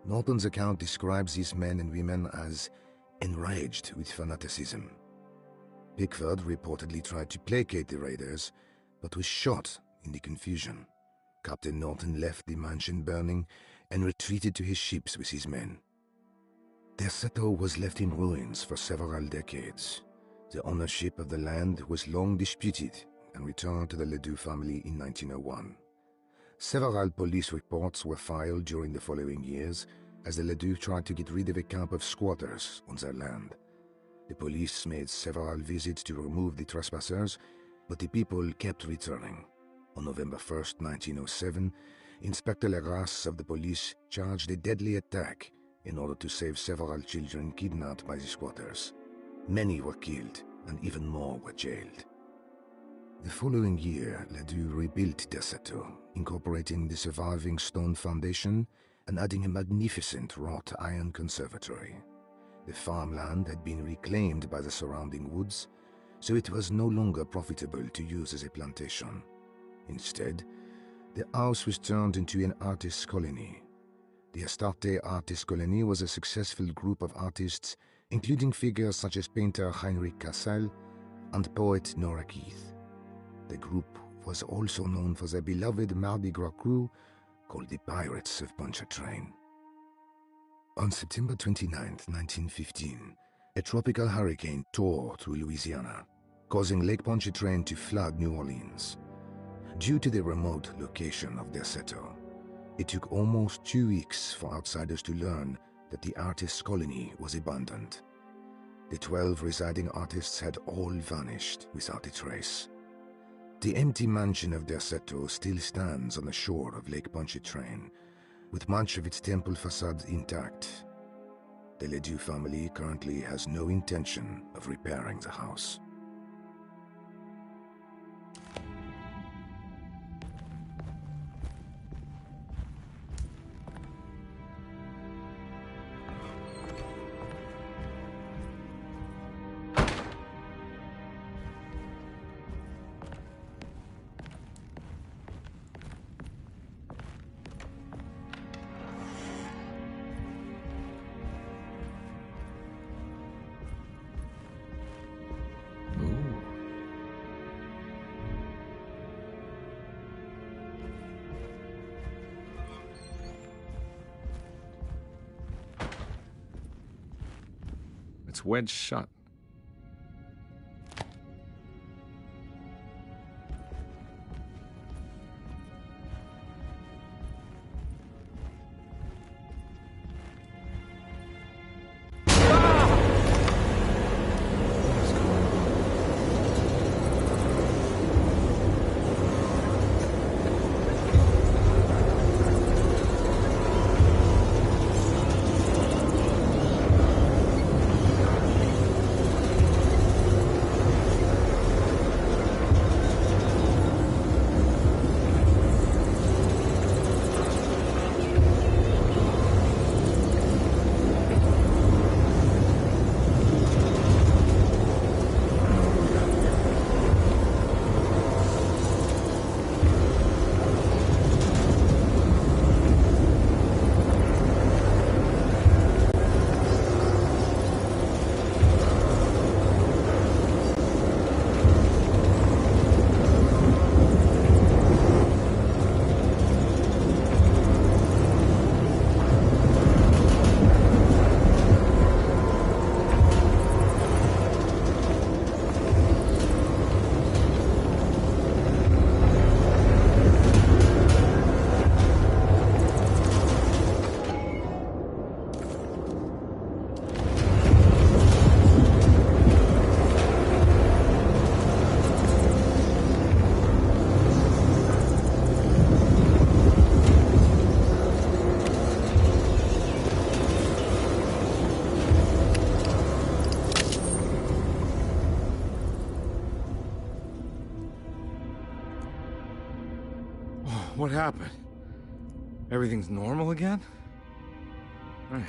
Norton's account describes these men and women as enraged with fanaticism. Pickford reportedly tried to placate the raiders, but was shot in the confusion. Captain Norton left the mansion burning and retreated to his ships with his men. Derceto was left in ruins for several decades. The ownership of the land was long disputed and returned to the Ledoux family in 1901. Several police reports were filed during the following years as the Ledoux tried to get rid of a camp of squatters on their land. The police made several visits to remove the trespassers, but the people kept returning. On November 1, 1907, Inspector Legrasse of the police charged a deadly attack in order to save several children kidnapped by the squatters. Many were killed, and even more were jailed. The following year, Ledoux rebuilt Derceto, incorporating the surviving stone foundation and adding a magnificent wrought iron conservatory. The farmland had been reclaimed by the surrounding woods, so it was no longer profitable to use as a plantation. Instead, the house was turned into an artist's colony. The Astarte Artist Colony was a successful group of artists, including figures such as painter Heinrich Cassel and poet Nora Keith. The group was also known for their beloved Mardi Gras crew called the Pirates of Pontchartrain. On September 29, 1915, a tropical hurricane tore through Louisiana, causing Lake Pontchartrain to flood New Orleans. Due to the remote location of Derceto, it took almost 2 weeks for outsiders to learn that the artist's colony was abandoned. The 12 residing artists had all vanished without a trace. The empty mansion of Derceto still stands on the shore of Lake Pontchartrain, with much of its temple facade intact. The Ledoux family currently has no intention of repairing the house. It's wedged shut. What happened? Everything's normal again? All right.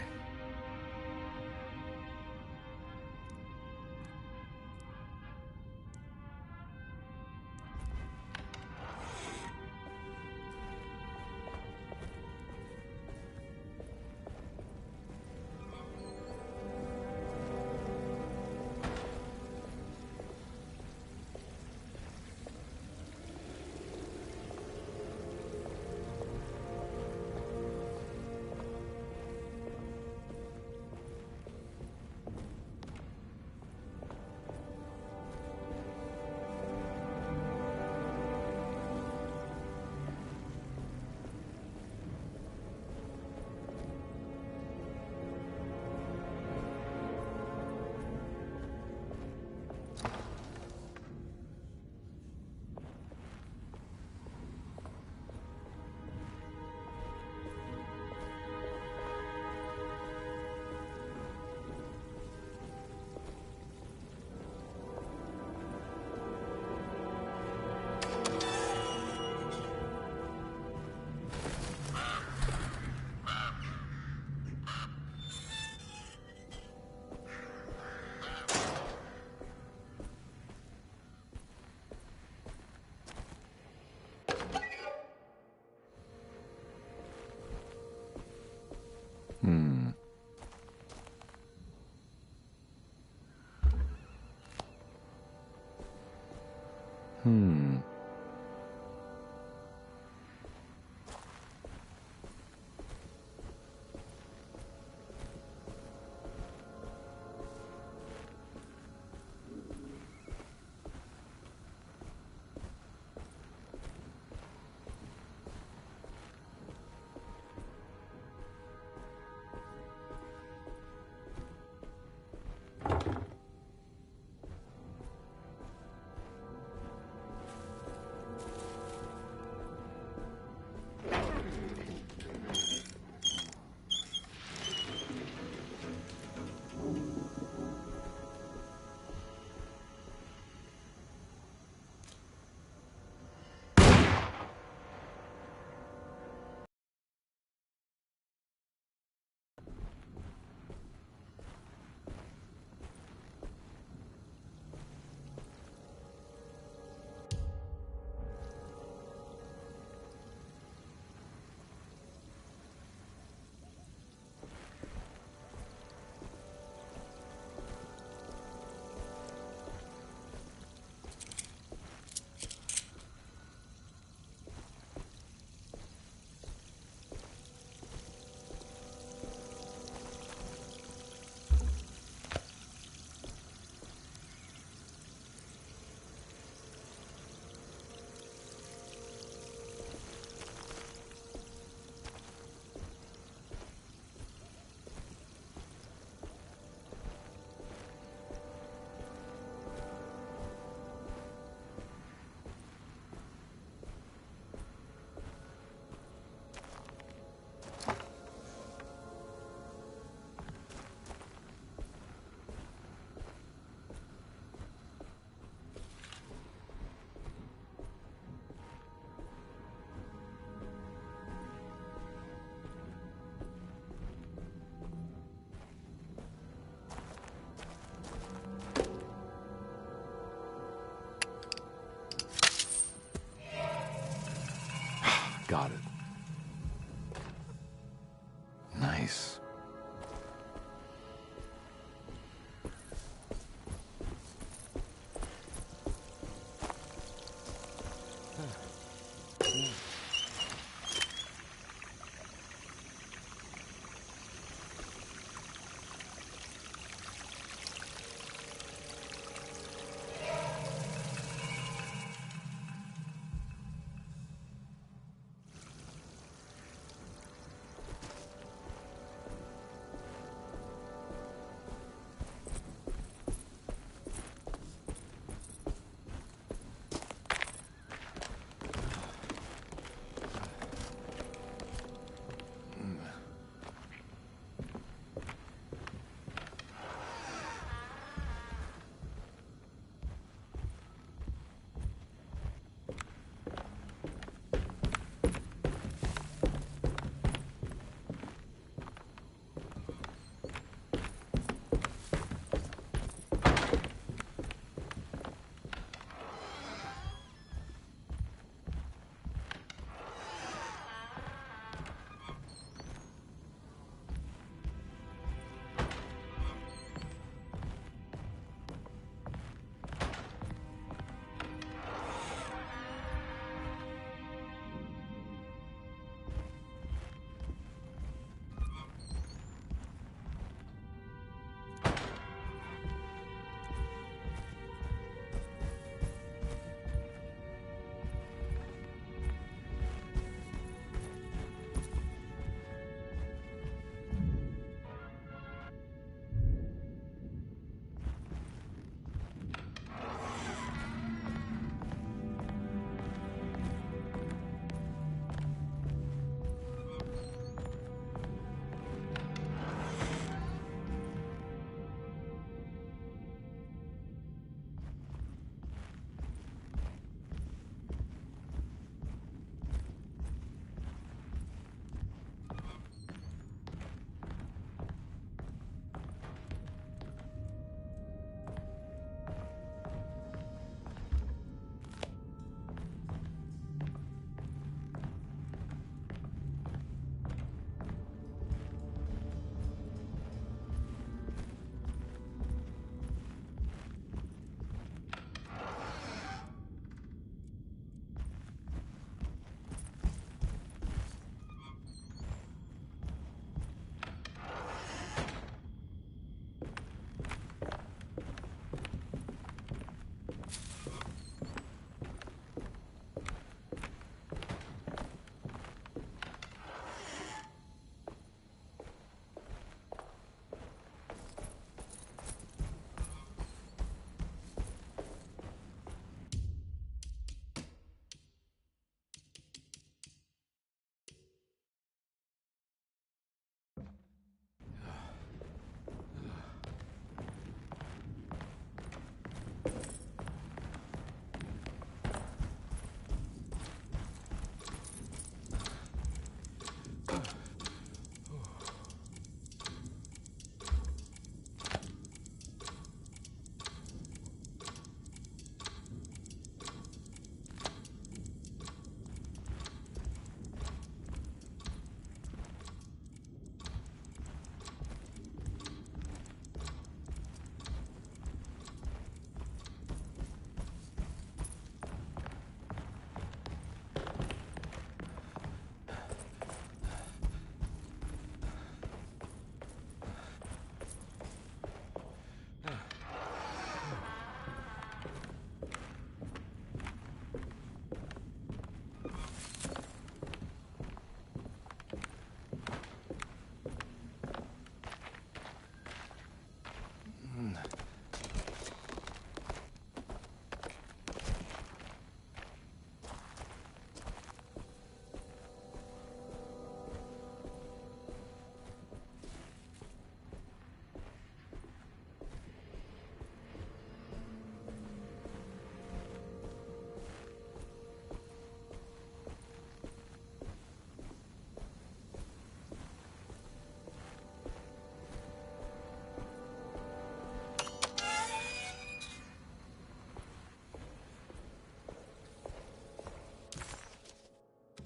Got it. Nice.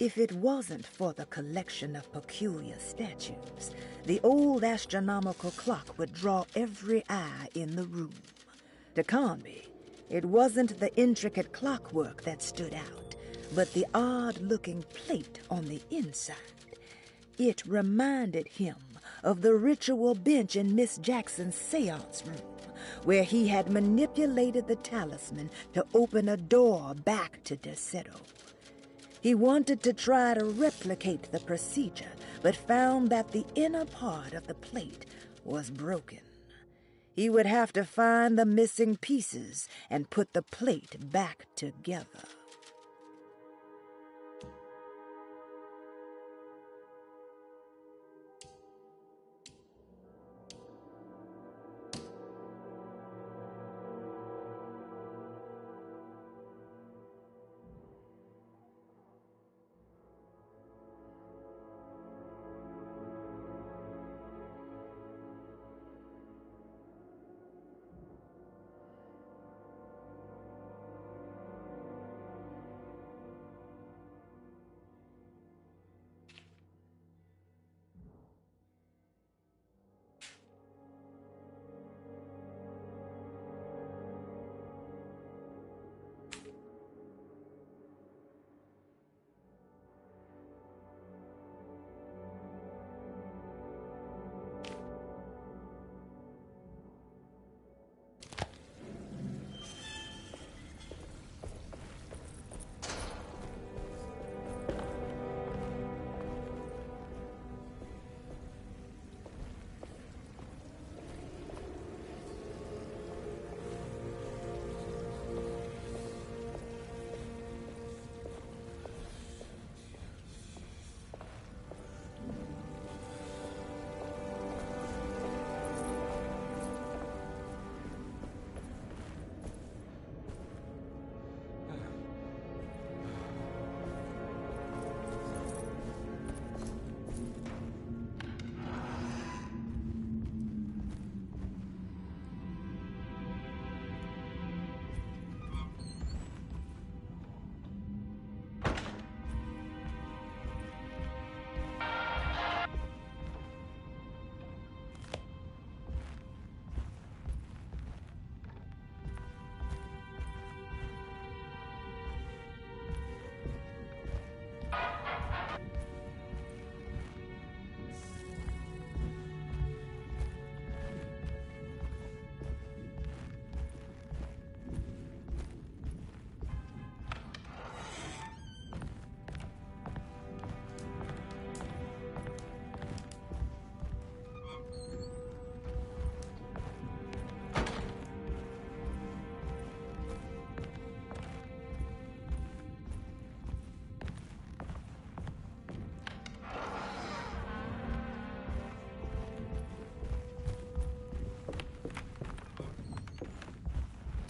If it wasn't for the collection of peculiar statues, the old astronomical clock would draw every eye in the room. To Conby, it wasn't the intricate clockwork that stood out, but the odd-looking plate on the inside. It reminded him of the ritual bench in Miss Jackson's seance room, where he had manipulated the talisman to open a door back to Derceto. He wanted to try to replicate the procedure, but found that the inner part of the plate was broken. He would have to find the missing pieces and put the plate back together.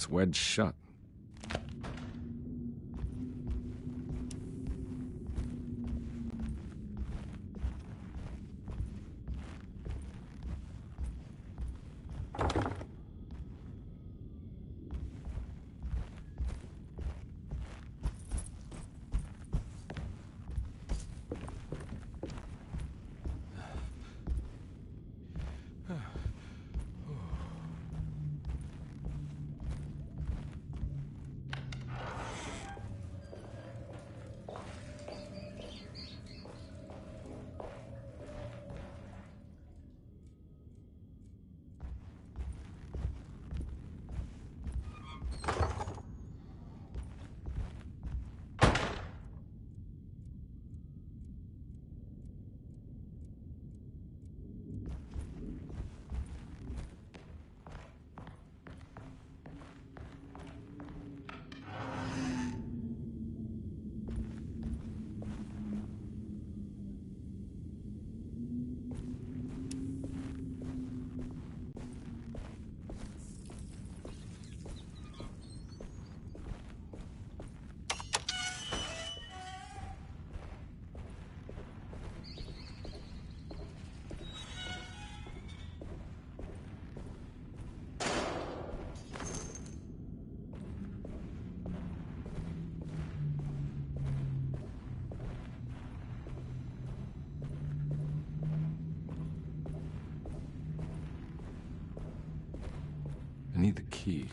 It's wedged shut. key.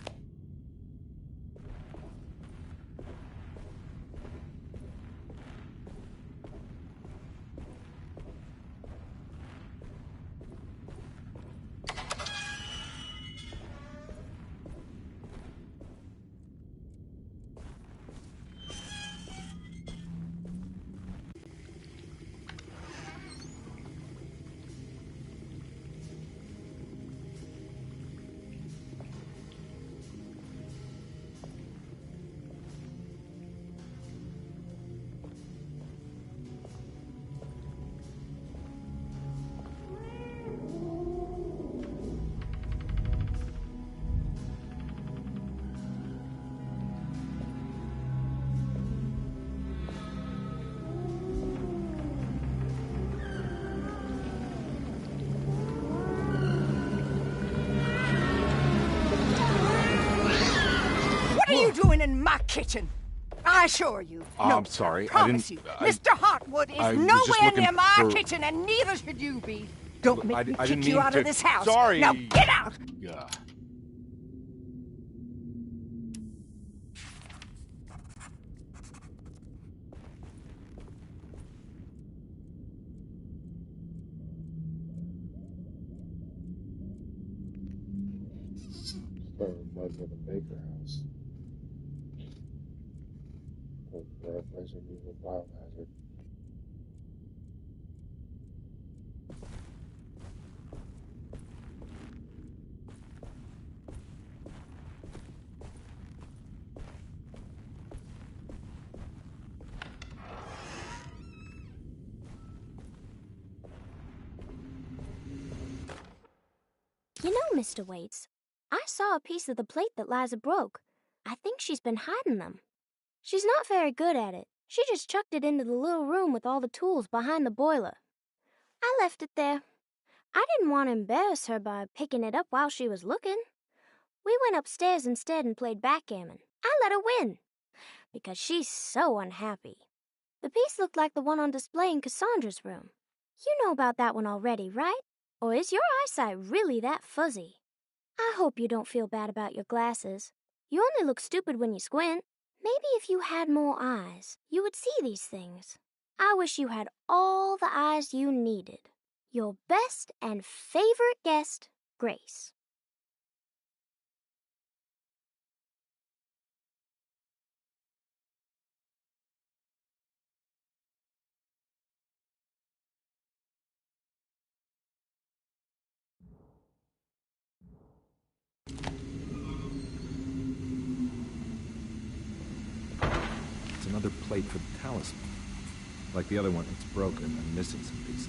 What are you doing in my kitchen? I assure you. No, I'm sorry. Promise you. Mr. Hartwood is nowhere near my kitchen, and neither should you be. Don't make me kick you out of this house. Sorry. Now get out! Yeah. Was in the Baker house. The fireplace would be a biohazard. You know, Mr. Waits, I saw a piece of the plate that Liza broke. I think she's been hiding them. She's not very good at it. She just chucked it into the little room with all the tools behind the boiler. I left it there. I didn't want to embarrass her by picking it up while she was looking. We went upstairs instead and played backgammon. I let her win, because she's so unhappy. The piece looked like the one on display in Cassandra's room. You know about that one already, right? Or is your eyesight really that fuzzy? I hope you don't feel bad about your glasses. You only look stupid when you squint. Maybe if you had more eyes, you would see these things. I wish you had all the eyes you needed. Your best and favorite guest, Grace. It's another plate for the talisman. Like the other one, it's broken and missing some pieces.